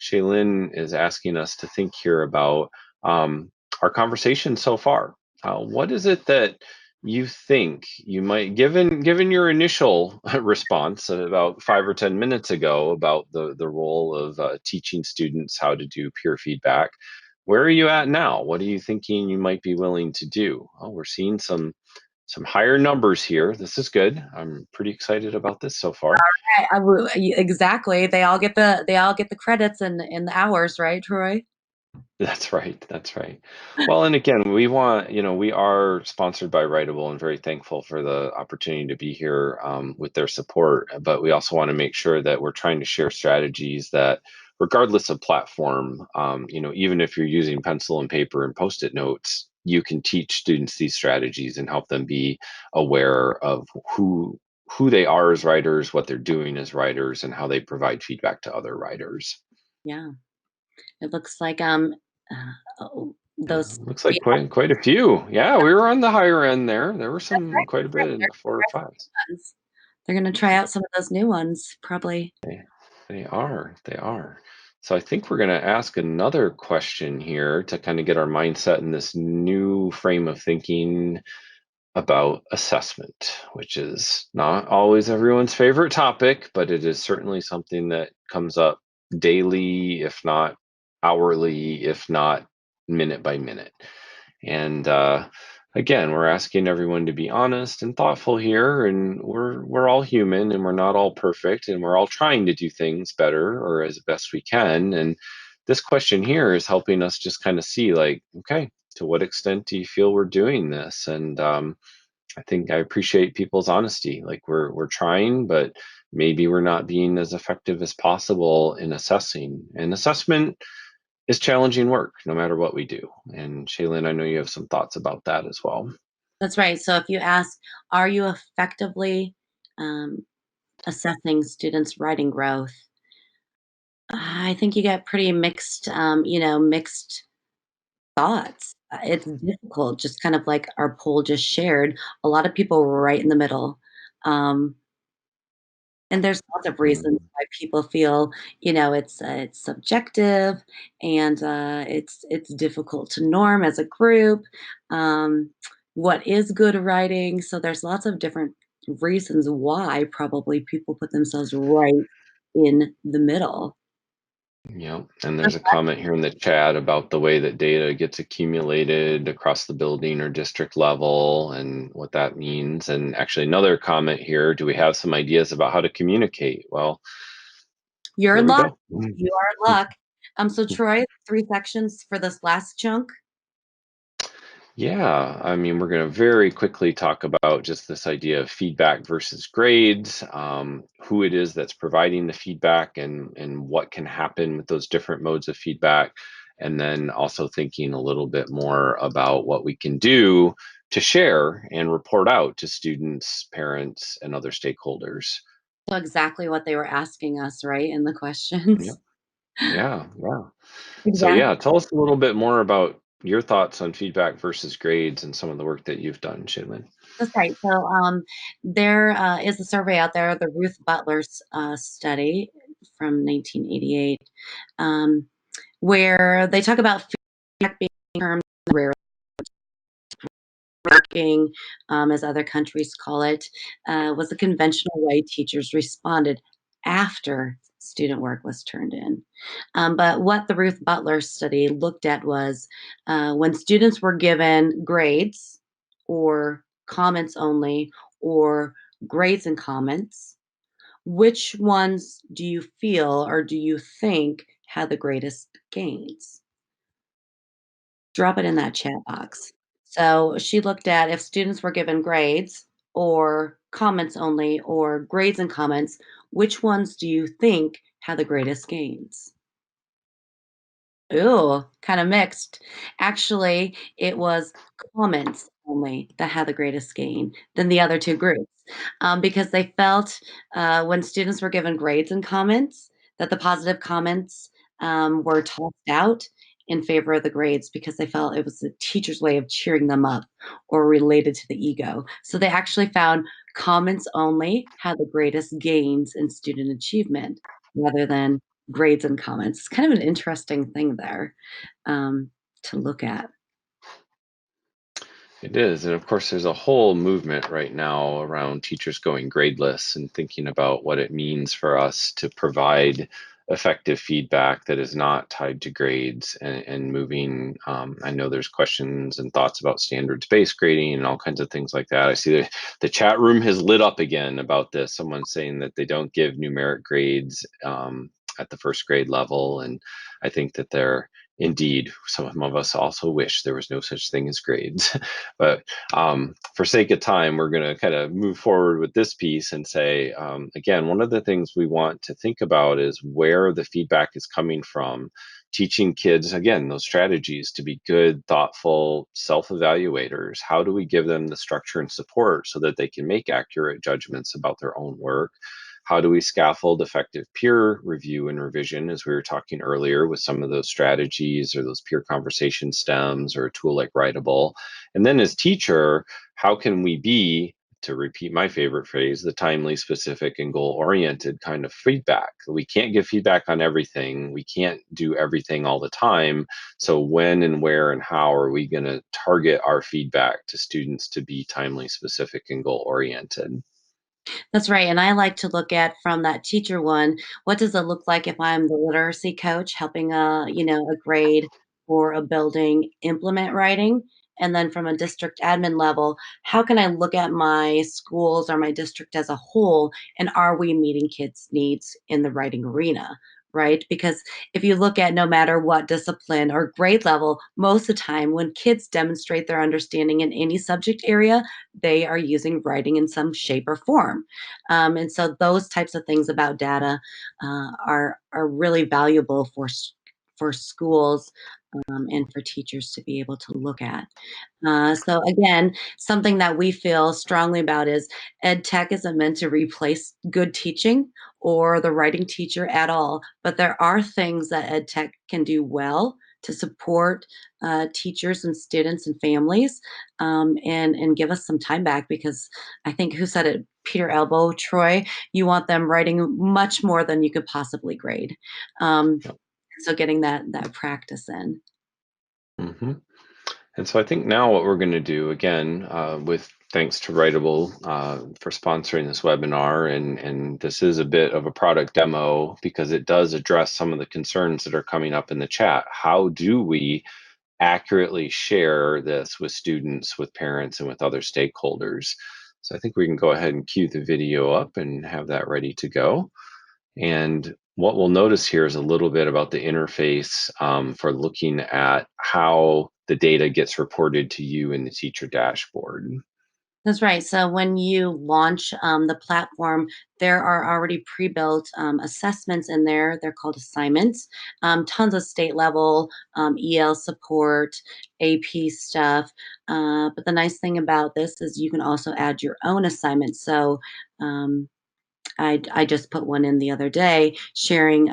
Shaelynn is asking us to think here about our conversation so far. What is it that you think you might, given your initial response about 5 or 10 minutes ago about the role of teaching students how to do peer feedback, where are you at now? What are you thinking you might be willing to do? Oh, we're seeing some higher numbers here. This is good. I'm pretty excited about this so far. Exactly. They all get the credits and the hours, right, Troy? That's right. That's right. Well, and again, we want, we are sponsored by Writable and very thankful for the opportunity to be here with their support. But we also want to make sure that we're trying to share strategies that, regardless of platform, even if you're using pencil and paper and Post-it notes, you can teach students these strategies and help them be aware of who they are as writers, what they're doing as writers, and how they provide feedback to other writers. Yeah. It looks like Yeah, those looks like quite a few. Yeah, we were on the higher end there. There were some quite a right. bit in the four or fives. Ones. They're gonna try out some of those new ones, probably. They are. They are. So I think we're going to ask another question here to kind of get our mindset in this new frame of thinking about assessment, which is not always everyone's favorite topic, but it is certainly something that comes up daily, if not hourly, if not minute by minute. And again, we're asking everyone to be honest and thoughtful here, and we're all human, and we're not all perfect, and we're all trying to do things better or as best we can. And this question here is helping us just kind of see, like, okay, to what extent do you feel we're doing this? And I think I appreciate people's honesty. Like we're trying, but maybe we're not being as effective as possible in assessing. And assessment is challenging work no matter what we do. And Shaelynn, I know you have some thoughts about that as well. That's right. So if you ask, are you effectively um, assessing students' writing growth? I think you get pretty mixed, mixed thoughts. It's difficult, just kind of like our poll just shared. A lot of people were right in the middle. Um, And there's lots of reasons Mm, why people feel, it's subjective and, it's difficult to norm as a group. Um, what is good writing? So there's lots of different reasons why probably people put themselves right in the middle. yeah, and there's a comment here in the chat about the way that data gets accumulated across the building or district level and what that means. And actually, another comment here, do we have some ideas about how to communicate? Well, You're here in we luck. go. You are in luck. So Troy, 3 sections for this last chunk. Yeah, I mean, we're going to very quickly talk about just this idea of feedback versus grades, who it is that's providing the feedback, and what can happen with those different modes of feedback, and then also thinking a little bit more about what we can do to share and report out to students, parents, and other stakeholders. So exactly what they were asking us, right, in the Yep. questions. Yeah, yeah. So Exactly. yeah, tell us a little bit more about your thoughts on feedback versus grades and some of the work that you've done, Shaylin. That's right. So, there is a survey out there, the Ruth Butler's study from 1988, um, where they talk about feedback being termed rare. working, as other countries call it, was the conventional way teachers responded after student work was turned in. But what the Ruth Butler study looked at was when students were given grades or comments only or grades and comments, which ones do you feel or do you think had the greatest gains? Drop it in that chat box. So she looked at if students were given grades or comments only or grades and comments, which ones do you think had the greatest gains? Ooh, kinda mixed. Actually, it was comments only that had the greatest gain than the other 2 groups, because they felt, when students were given grades and comments, that the positive comments, were tossed out in favor of the grades because they felt it was the teacher's way of cheering them up or related to the ego. So they actually found comments only had the greatest gains in student achievement rather than grades and comments. It's kind of an interesting thing there, um, to look at. It is. And of course, there's a whole movement right now around teachers going gradeless and thinking about what it means for us to provide effective feedback that is not tied to grades and moving. I know there's questions and thoughts about standards-based grading and all kinds of things like that. I see the chat room has lit up again about this. Someone saying that they don't give numeric grades at the first grade level. And I think that they're indeed, some of us also wish there was no such thing as grades. But for sake of time, we're going to kind of move forward with this piece and say, again, one of the things we want to think about is where the feedback is coming from. Teaching kids, again, those strategies to be good, thoughtful self-evaluators. How do we give them the structure and support so that they can make accurate judgments about their own work? How do we scaffold effective peer review and revision, as we were talking earlier, with some of those strategies or those peer conversation stems or a tool like Writable? And then as teacher, how can we be, to repeat my favorite phrase, the timely, specific, and goal-oriented kind of feedback? We can't give feedback on everything. We can't do everything all the time. So when and where and how are we going to target our feedback to students to be timely, specific, and goal-oriented? That's right, and I like to look at from that teacher one, what does it look like if I'm the literacy coach helping a grade or a building implement writing? And then from a district admin level, how can I look at my schools or my district as a whole, and are we meeting kids' needs in the writing arena? Right? Because if you look at no matter what discipline or grade level, most of the time when kids demonstrate their understanding in any subject area, they are using writing in some shape or form. And so those types of things about data are really valuable for schools and for teachers to be able to look at. So again, something that we feel strongly about is ed tech isn't meant to replace good teaching or the writing teacher at all, but there are things that ed tech can do well to support teachers and students and families, and give us some time back because I think who said it? Peter Elbow, Troy, you want them writing much more than you could possibly grade. Um, so getting that practice in. Mm-hmm. And so I think now what we're going to do again, with thanks to Writable for sponsoring this webinar, and this is a bit of a product demo because it does address some of the concerns that are coming up in the chat. How do we accurately share this with students, with parents, and with other stakeholders? So I think we can go ahead and cue the video up and have that ready to go. And what we'll notice here is a little bit about the interface for looking at how the data gets reported to you in the teacher dashboard. That's right. So when you launch the platform, there are already pre-built assessments in there. They're called assignments. Tons of state level EL support, AP stuff. But the nice thing about this is you can also add your own assignments. So um, I just put one in the other day, sharing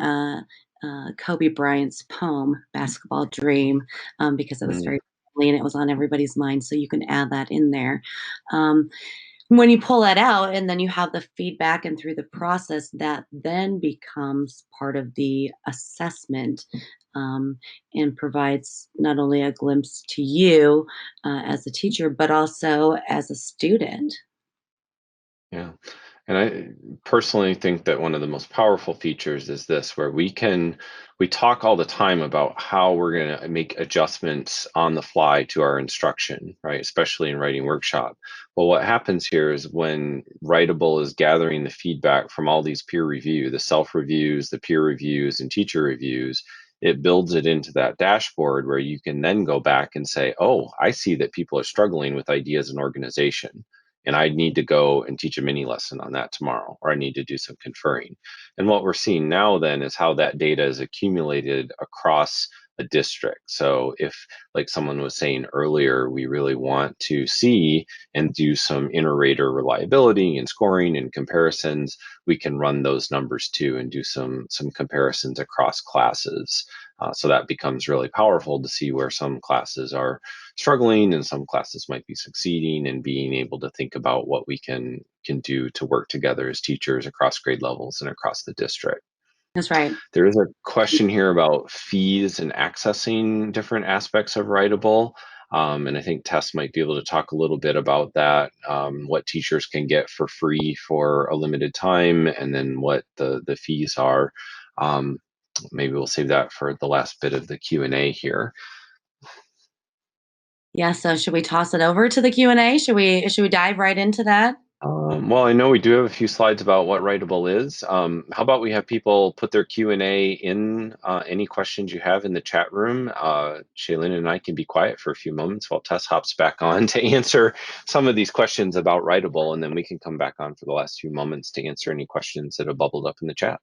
Kobe Bryant's poem "Basketball Dream" because it was Mm, very and it was on everybody's mind. So you can add that in there. Um, when you pull that out and then you have the feedback and through the process, that then becomes part of the assessment, um, and provides not only a glimpse to you as a teacher, but also as a student. Yeah. And I personally think that one of the most powerful features is this, where we talk all the time about how we're going to make adjustments on the fly to our instruction, right? Especially in writing workshop. Well, what happens here is when Writable is gathering the feedback from all these peer review, the self reviews, the peer reviews, and teacher reviews, it builds it into that dashboard where you can then go back and say, oh, I see that people are struggling with ideas and organization, and I need to go and teach a mini lesson on that tomorrow, or I need to do some conferring. And what we're seeing now then is how that data is accumulated across a district. So if, like someone was saying earlier, we really want to see and do some inter-rater reliability and scoring and comparisons, we can run those numbers too and do some comparisons across classes. So that becomes really powerful to see where some classes are struggling and some classes might be succeeding, and being able to think about what we can do to work together as teachers across grade levels and across the district. That's right. There is a question here about fees and accessing different aspects of Writable. And I think Tess might be able to talk a little bit about that, what teachers can get for free for a limited time, and then what the fees are. Maybe we'll save that for the last bit of the Q&A here. Yeah, so should we toss it over to the Q&A? Should we dive right into that? Well, I know we do have a few slides about what Writable is. How about we have people put their Q&A in, any questions you have in the chat room. Shaelynn and I can be quiet for a few moments while Tess hops back on to answer some of these questions about Writable, and then we can come back on for the last few moments to answer any questions that have bubbled up in the chat.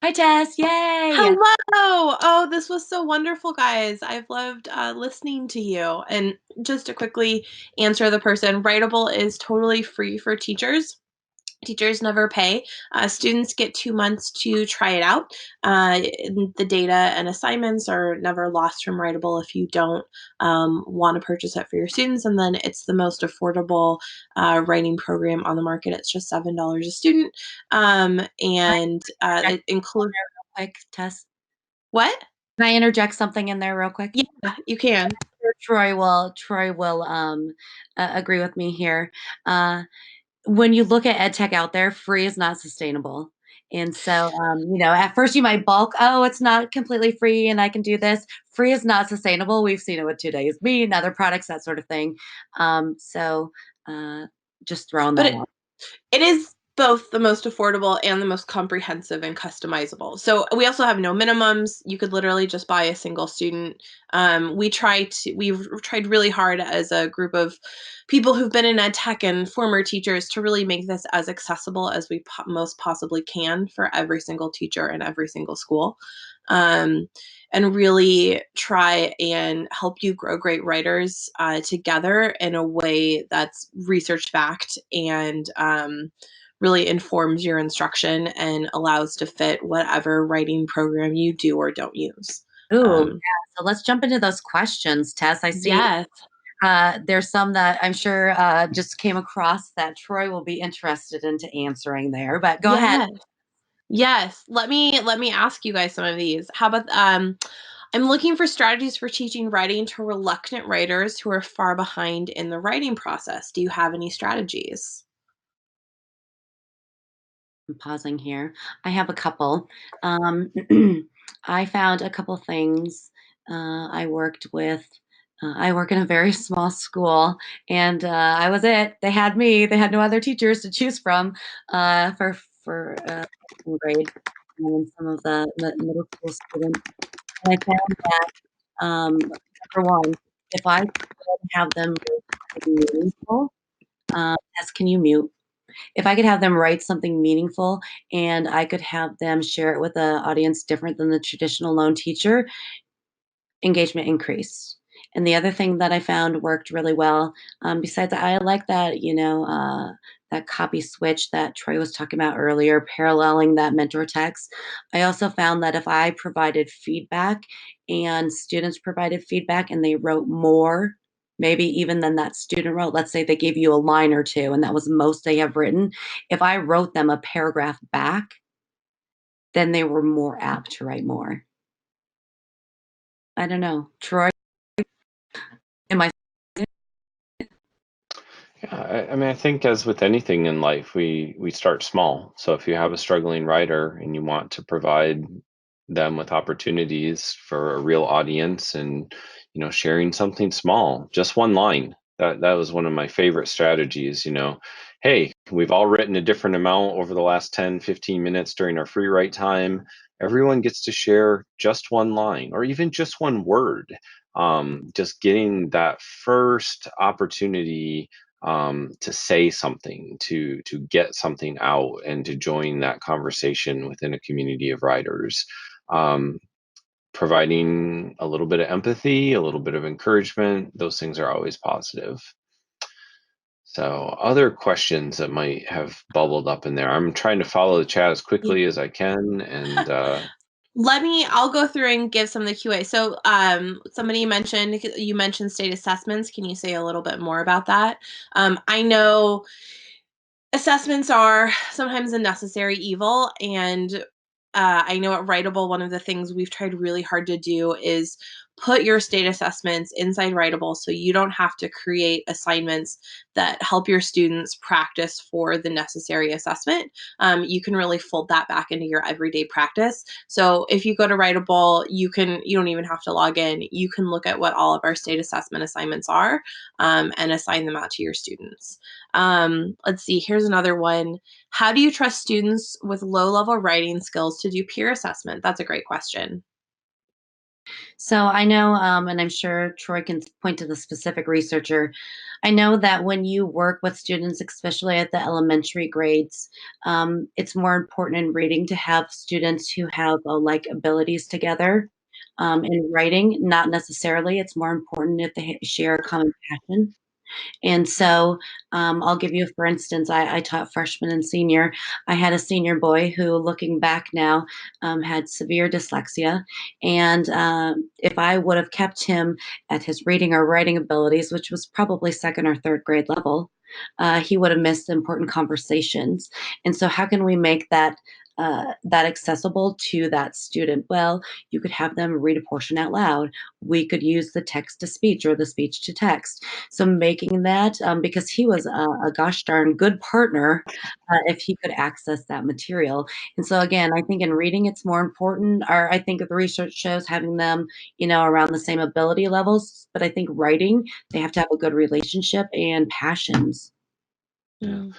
Hi, Tess. Yay. Hello! Oh, this was so wonderful, guys. I've loved listening to you. And just to quickly answer the person, Writable is totally free for teachers. Teachers never pay. Students get 2 months to try it out. The data and assignments are never lost from Writable if you don't want to purchase it for your students. And then it's the most affordable writing program on the market. It's just $7 a student. And it includes Quick, Tess. what? Can I interject something in there real quick? Yeah, you can. Troy will agree with me here. When you look at ed tech out there, free is not sustainable. And so, at first you might balk, oh, it's not completely free and I can do this. Free is not sustainable. We've seen it with 2 Days Me and other products, that sort of thing. So just throwing But that out. it is both the most affordable and the most comprehensive and customizable. So we also have no minimums. You could literally just buy a single student. We've tried really hard as a group of people who've been in ed tech and former teachers to really make this as accessible as we most possibly can for every single teacher and every single school. Um, and really try and help you grow great writers together in a way that's research backed and really informs your instruction and allows to fit whatever writing program you do or don't use. Ooh, Um, yeah. So let's jump into those questions, Tess. I see yes, there's some that I'm sure just came across that Troy will be interested into answering there, but go ahead. yes, yes. Let me ask you guys some of these. How about I'm looking for strategies for teaching writing to reluctant writers who are far behind in the writing process. Do you have any strategies? I'm pausing here. I have a couple. Um, I found a couple things. I worked with. I work in a very small school, and I was it. They had me. They had no other teachers to choose from for second grade and some of the middle school students. And I found that number one, if I could have them read something meaningful, Tess, can you mute? If I could have them write something meaningful and I could have them share it with an audience different than the traditional lone teacher, engagement increased. And the other thing that I found worked really well, besides I like that, that copy switch that Troy was talking about earlier, paralleling that mentor text. I also found that if I provided feedback and students provided feedback and they wrote more maybe even than that student wrote. Let's say they gave you a line or two and that was most they have written. If I wrote them a paragraph back, then they were more apt to write more. I don't know. Troy, am I? Yeah, I mean, I think as with anything in life, we start small. So if you have a struggling writer and you want to provide them with opportunities for a real audience, and sharing something small, just one line. That was one of my favorite strategies. Hey, we've all written a different amount over the last 10, 15 minutes during our free write time. Everyone gets to share just one line or even just one word. Just getting that first opportunity to say something, to get something out, and to join that conversation within a community of writers. Um, Providing a little bit of empathy, a little bit of encouragement, those things are always positive. So, other questions that might have bubbled up in there. I'm trying to follow the chat as quickly as I can, and I'll go through and give some of the QA. So somebody mentioned, you mentioned state assessments. Can you say a little bit more about that? I know assessments are sometimes a necessary evil, and I know at Writable, one of the things we've tried really hard to do is put your state assessments inside Writable so you don't have to create assignments that help your students practice for the necessary assessment. You can really fold that back into your everyday practice. So if you go to Writable, you don't even have to log in. You can look at what all of our state assessment assignments are, and assign them out to your students. Let's see, here's another one. How do you trust students with low-level writing skills to do peer assessment? That's a great question. So I know, and I'm sure Troy can point to the specific researcher. I know that when you work with students, especially at the elementary grades, it's more important in reading to have students who have like abilities together. In writing, not necessarily. It's more important if they share a common passion. And so I'll give you, for instance, I taught freshman and senior. I had a senior boy who, looking back now, had severe dyslexia. And if I would have kept him at his reading or writing abilities, which was probably second or third grade level, he would have missed important conversations. And so, how can we make that accessible to that student? Well, you could have them read a portion out loud. We could use the text to speech or the speech to text. So making that, because he was a gosh darn good partner, if he could access that material. And so again, I think in reading it's more important, or I think the research shows having them, around the same ability levels. But I think writing, they have to have a good relationship and passions. yeah. Mm.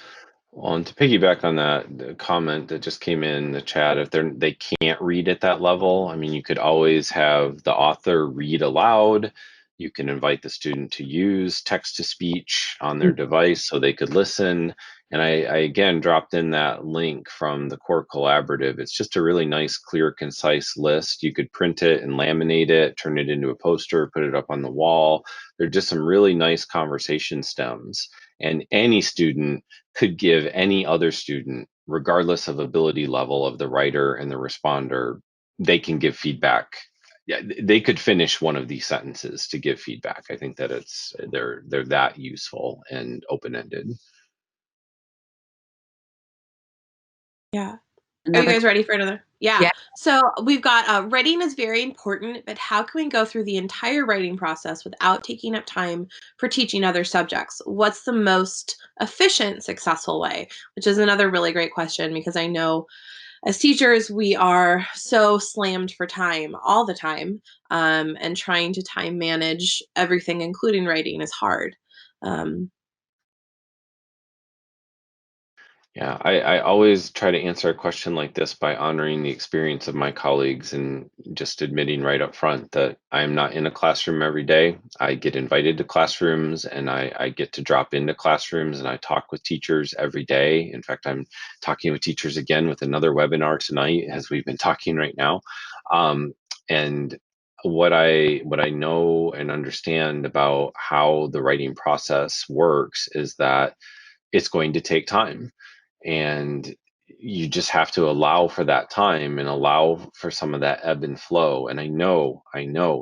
Well, and to piggyback on that, the comment that just came in the chat, if they can't read at that level, I mean, you could always have the author read aloud. You can invite the student to use text to speech on their device so they could listen. And I again dropped in that link from the core collaborative. It's just a really nice, clear, concise list. You could print it and laminate it, turn it into a poster, put it up on the wall. They're just some really nice conversation stems. And any student could give any other student, regardless of ability level of the writer and the responder, they can give feedback. Yeah, they could finish one of these sentences to give feedback. I think that they're that useful and open-ended. Yeah. Are you Another, guys ready for another? Yeah. yeah. So we've got writing is very important, but how can we go through the entire writing process without taking up time for teaching other subjects? What's the most efficient, successful way? Which is another really great question, because I know as teachers, we are so slammed for time all the time, and trying to time manage everything, including writing, is hard. Um, Yeah, I always try to answer a question like this by honoring the experience of my colleagues and just admitting right up front that I am not in a classroom every day. I get invited to classrooms, and I get to drop into classrooms, and I talk with teachers every day. In fact, I'm talking with teachers again with another webinar tonight, as we've been talking right now. And what I know and understand about how the writing process works is that it's going to take time. And you just have to allow for that time and allow for some of that ebb and flow. And I know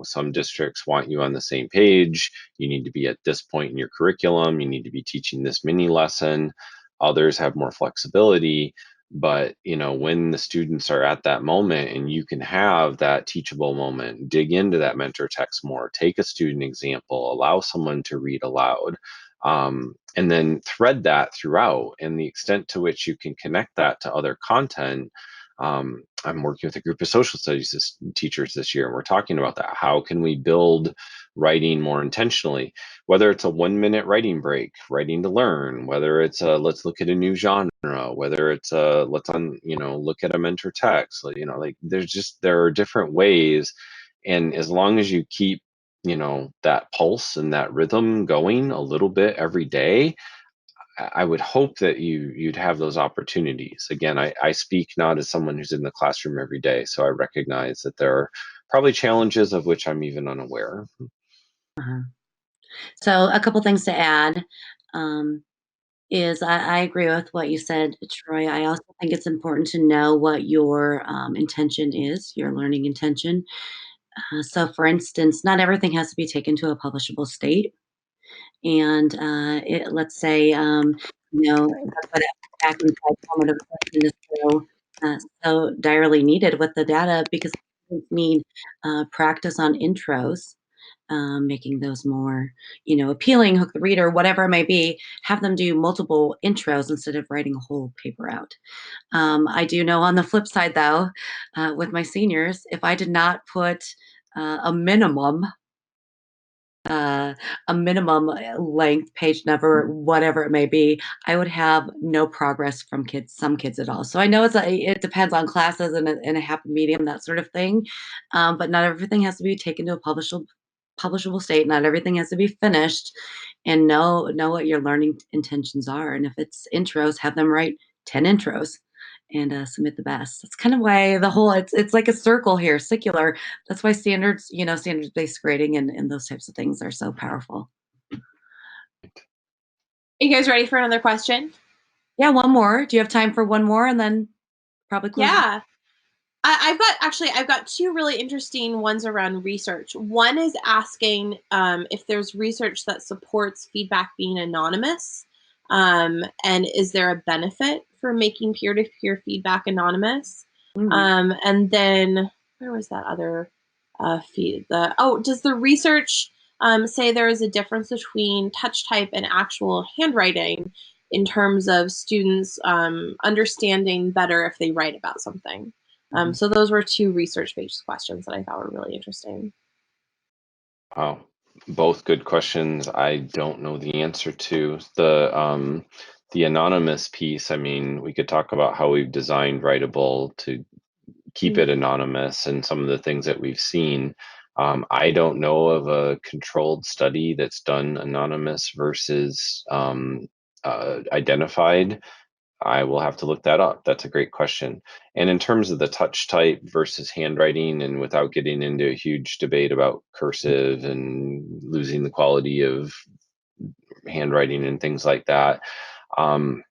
some districts want you on the same page. You need to be at this point in your curriculum. You need to be teaching this mini lesson. Others have more flexibility. But, you know, when the students are at that moment and you can have that teachable moment, dig into that mentor text more, take a student example, allow someone to read aloud, and then thread that throughout. And the extent to which you can connect that to other content. I'm working with a group of social studies teachers this year, and we're talking about that. How can we build writing more intentionally? Whether it's a 1-minute writing break, writing to learn, whether it's a let's look at a new genre, whether it's a look at a mentor text, like there are different ways. And as long as you keep that pulse and that rhythm going a little bit every day, I would hope that you'd have those opportunities. Again, I speak not as someone who's in the classroom every day, so I recognize that there are probably challenges of which I'm even unaware. Uh-huh. So a couple things to add. Is I agree with what you said, Troy. I also think it's important to know what your intention is, your learning intention. So, for instance, not everything has to be taken to a publishable state. And let's say, that's why that back inside formative assessment is so direly needed with the data, because students need practice on intros, making those more, appealing, hook the reader, whatever it may be. Have them do multiple intros instead of writing a whole paper out. I do know on the flip side, though, with my seniors, if I did not put a minimum uh, a minimum length, page number, whatever it may be, I would have no progress from some kids at all. So I know it depends on classes and a happy medium, that sort of thing. But not everything has to be taken to a publishable state. Not everything has to be finished, and know what your learning intentions are. And if it's intros, have them write 10 intros and submit the best. That's kind of why it's like a circle here, circular. That's why standards-based grading and those types of things are so powerful. Are you guys ready for another question? Yeah, one more. Do you have time for one more, and then probably close? Yeah. I've got two really interesting ones around research. One is asking if there's research that supports feedback being anonymous, and is there a benefit for making peer-to-peer feedback anonymous? And then where was that other feed? Does the research say there is a difference between touch type and actual handwriting in terms of students understanding better if they write about something? So those were two research-based questions that I thought were really interesting. Wow, both good questions. I don't know the answer to the anonymous piece. I mean, we could talk about how we've designed Writable to keep it anonymous and some of the things that we've seen. I don't know of a controlled study that's done anonymous versus identified. I will have to look that up. That's a great question. And in terms of the touch type versus handwriting, and without getting into a huge debate about cursive and losing the quality of handwriting and things like that, um,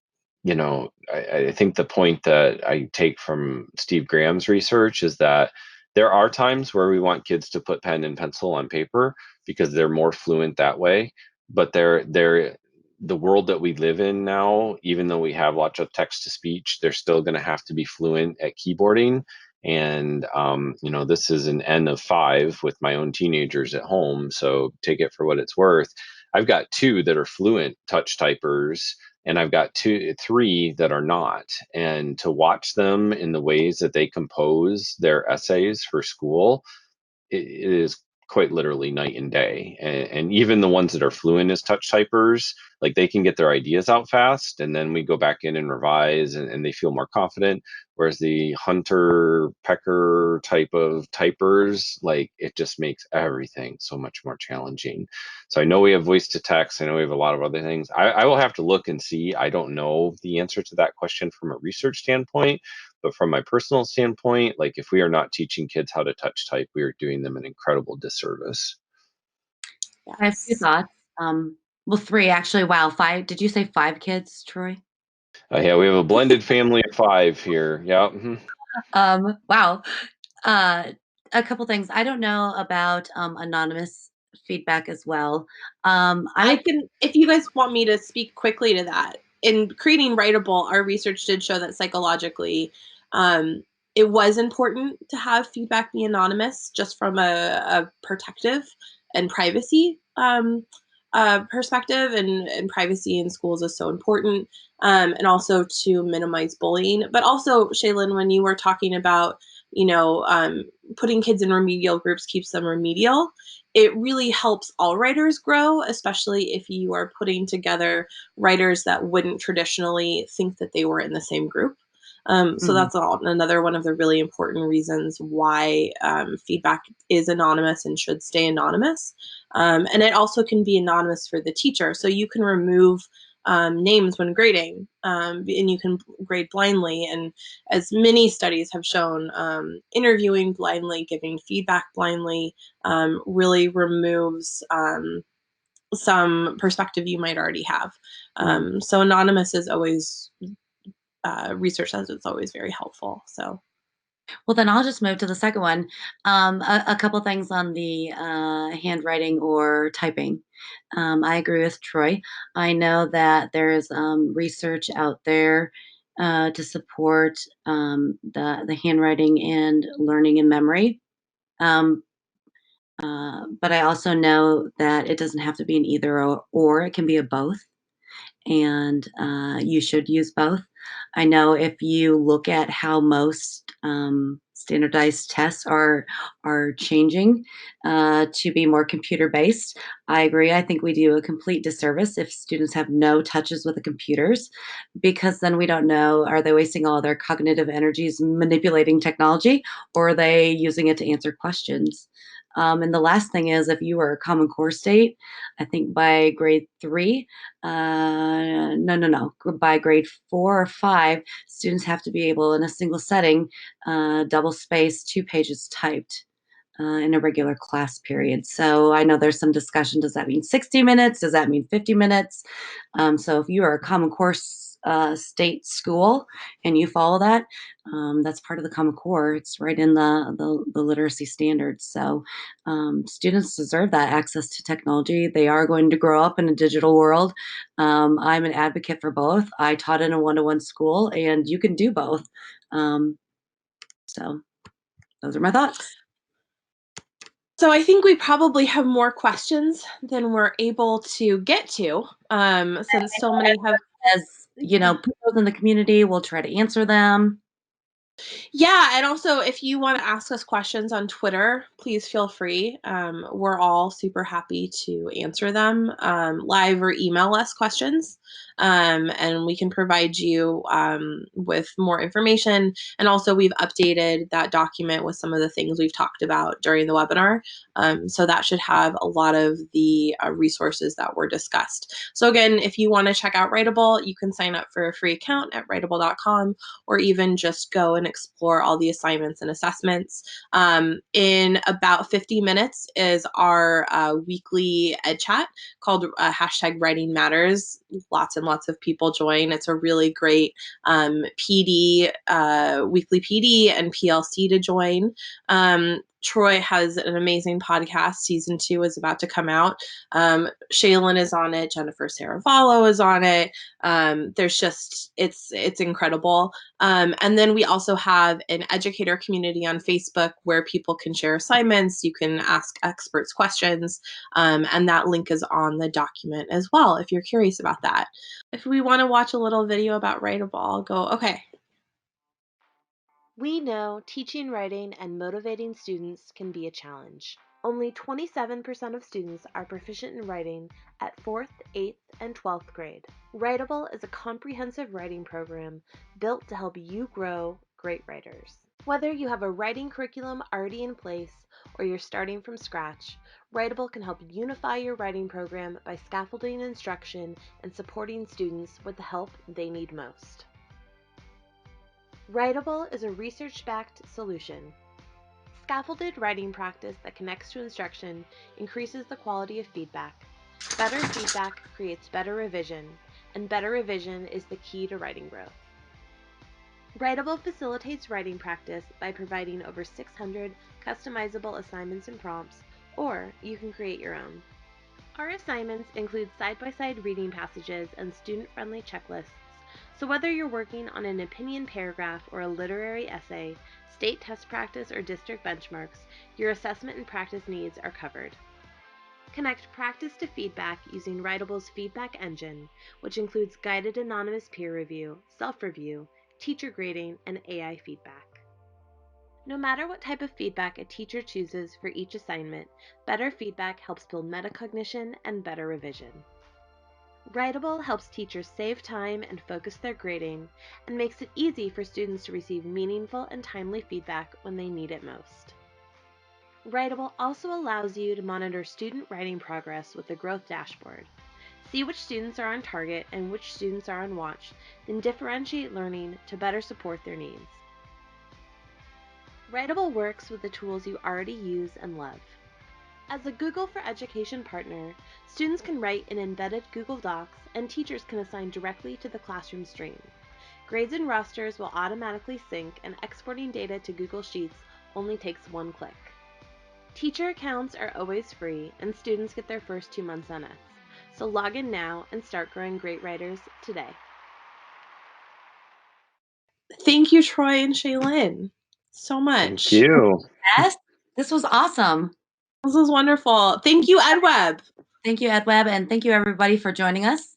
I think the point that I take from Steve Graham's research is that there are times where we want kids to put pen and pencil on paper because they're more fluent that way. But the world that we live in now, even though we have lots of text to speech, they're still going to have to be fluent at keyboarding. And this is an N of 5 with my own teenagers at home, so take it for what it's worth. I've got 2 that are fluent touch typers, and I've got 3 that are not. And to watch them in the ways that they compose their essays for school, it is quite literally night and day. And even the ones that are fluent as touch typers, like they can get their ideas out fast, and then we go back in and revise, and they feel more confident. Whereas the hunter pecker type of typers, like it just makes everything so much more challenging. So I know we have voice to text. I know we have a lot of other things. I will have to look and see. I don't know the answer to that question from a research standpoint. But from my personal standpoint, like if we are not teaching kids how to touch type, we are doing them an incredible disservice. I have two Yes. thoughts. Well, three actually. Wow, 5. Did you say 5 kids, Troy? Yeah, we have a blended family of 5 here. Yeah. Wow. A couple things. I don't know about anonymous feedback as well. I I would. can, if you guys want me to speak quickly to that. In creating Writable, our research did show that psychologically, um, it was important to have feedback be anonymous, just from a protective and privacy perspective, and privacy in schools is so important, and also to minimize bullying. But also, Shaelynn, when you were talking about, you know, putting kids in remedial groups keeps them remedial, it really helps all writers grow, especially if you are putting together writers that wouldn't traditionally think that they were in the same group. So Mhm. that's another one of the really important reasons why feedback is anonymous and should stay anonymous. And it also can be anonymous for the teacher. So you can remove names when grading, and you can grade blindly. And as many studies have shown, interviewing blindly, giving feedback blindly, really removes some perspective you might already have. Mm. So anonymous is always, research says it's always very helpful. So Well, then I'll just move to the second one. A couple things on the handwriting or typing. I agree with Troy. I know that there is research out there to support the handwriting and learning and memory. Um, but I also know that it doesn't have to be an either or. It can be a both, and you should use both. I know if you look at how most standardized tests are changing to be more computer based. I agree. I think we do a complete disservice if students have no touches with the computers, because then we don't know, are they wasting all their cognitive energies manipulating technology, or are they using it to answer questions? And the last thing is, if you are a Common Core state, I think by grade 3, no. By grade 4 or 5, students have to be able, in a single setting, double space, 2 pages typed in a regular class period. So I know there's some discussion. Does that mean 60 minutes? Does that mean 50 minutes? So if you are a Common Core state school and you follow that, that's part of the Common Core. It's right in the literacy standards. So students deserve that access to technology. They are going to grow up in a digital world. I'm an advocate for both. I taught in a one-to-one school, and you can do both. So those are my thoughts. So I think we probably have more questions than we're able to get to, since so many have. As you know, put those in the community. We'll try to answer them. Yeah, and also if you want to ask us questions on Twitter, please feel free. We're all super happy to answer them, live, or email us questions, and we can provide you with more information. And also, we've updated that document with some of the things we've talked about during the webinar, so that should have a lot of the resources that were discussed. So again, if you want to check out Writable, you can sign up for a free account at writable.com, or even just go and explore all the assignments and assessments. In about 50 minutes is our weekly ed chat called hashtag Writing Matters. Lots and lots of people join. It's a really great PD, weekly PD and PLC to join. Troy has an amazing podcast. Season 2 is about to come out. Shaelynn is on it. Jennifer Saravallo is on it. There's just, it's incredible. And then we also have an educator community on Facebook where people can share assignments. You can ask experts questions, and that link is on the document as well if you're curious about that. If we want to watch a little video about Writable, I'll go, okay. We know teaching writing and motivating students can be a challenge. Only 27% of students are proficient in writing at 4th, 8th, and 12th grade. Writable is a comprehensive writing program built to help you grow great writers. Whether you have a writing curriculum already in place or you're starting from scratch, Writable can help unify your writing program by scaffolding instruction and supporting students with the help they need most. Writable is a research-backed solution. Scaffolded writing practice that connects to instruction increases the quality of feedback. Better feedback creates better revision, and better revision is the key to writing growth. Writable facilitates writing practice by providing over 600 customizable assignments and prompts, or you can create your own. Our assignments include side-by-side reading passages and student-friendly checklists, so whether you're working on an opinion paragraph or a literary essay, state test practice, or district benchmarks, your assessment and practice needs are covered. Connect practice to feedback using Writable's feedback engine, which includes guided anonymous peer review, self-review, teacher grading, and AI feedback. No matter what type of feedback a teacher chooses for each assignment, better feedback helps build metacognition and better revision. Writable helps teachers save time and focus their grading, and makes it easy for students to receive meaningful and timely feedback when they need it most. Writable also allows you to monitor student writing progress with the growth dashboard. See which students are on target and which students are on watch, then differentiate learning to better support their needs. Writable works with the tools you already use and love. As a Google for Education partner, students can write in embedded Google Docs, and teachers can assign directly to the classroom stream. Grades and rosters will automatically sync, and exporting data to Google Sheets only takes one click. Teacher accounts are always free, and students get their first 2 months on us. So log in now and start growing great writers today. Thank you, Troy and Shaelynn, so much. Thank you. Yes, this was awesome. This was wonderful. Thank you, edWeb. Thank you, edWeb, and thank you everybody for joining us.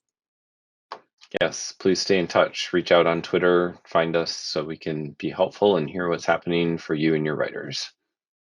Yes, please stay in touch. Reach out on Twitter, find us so we can be helpful and hear what's happening for you and your writers.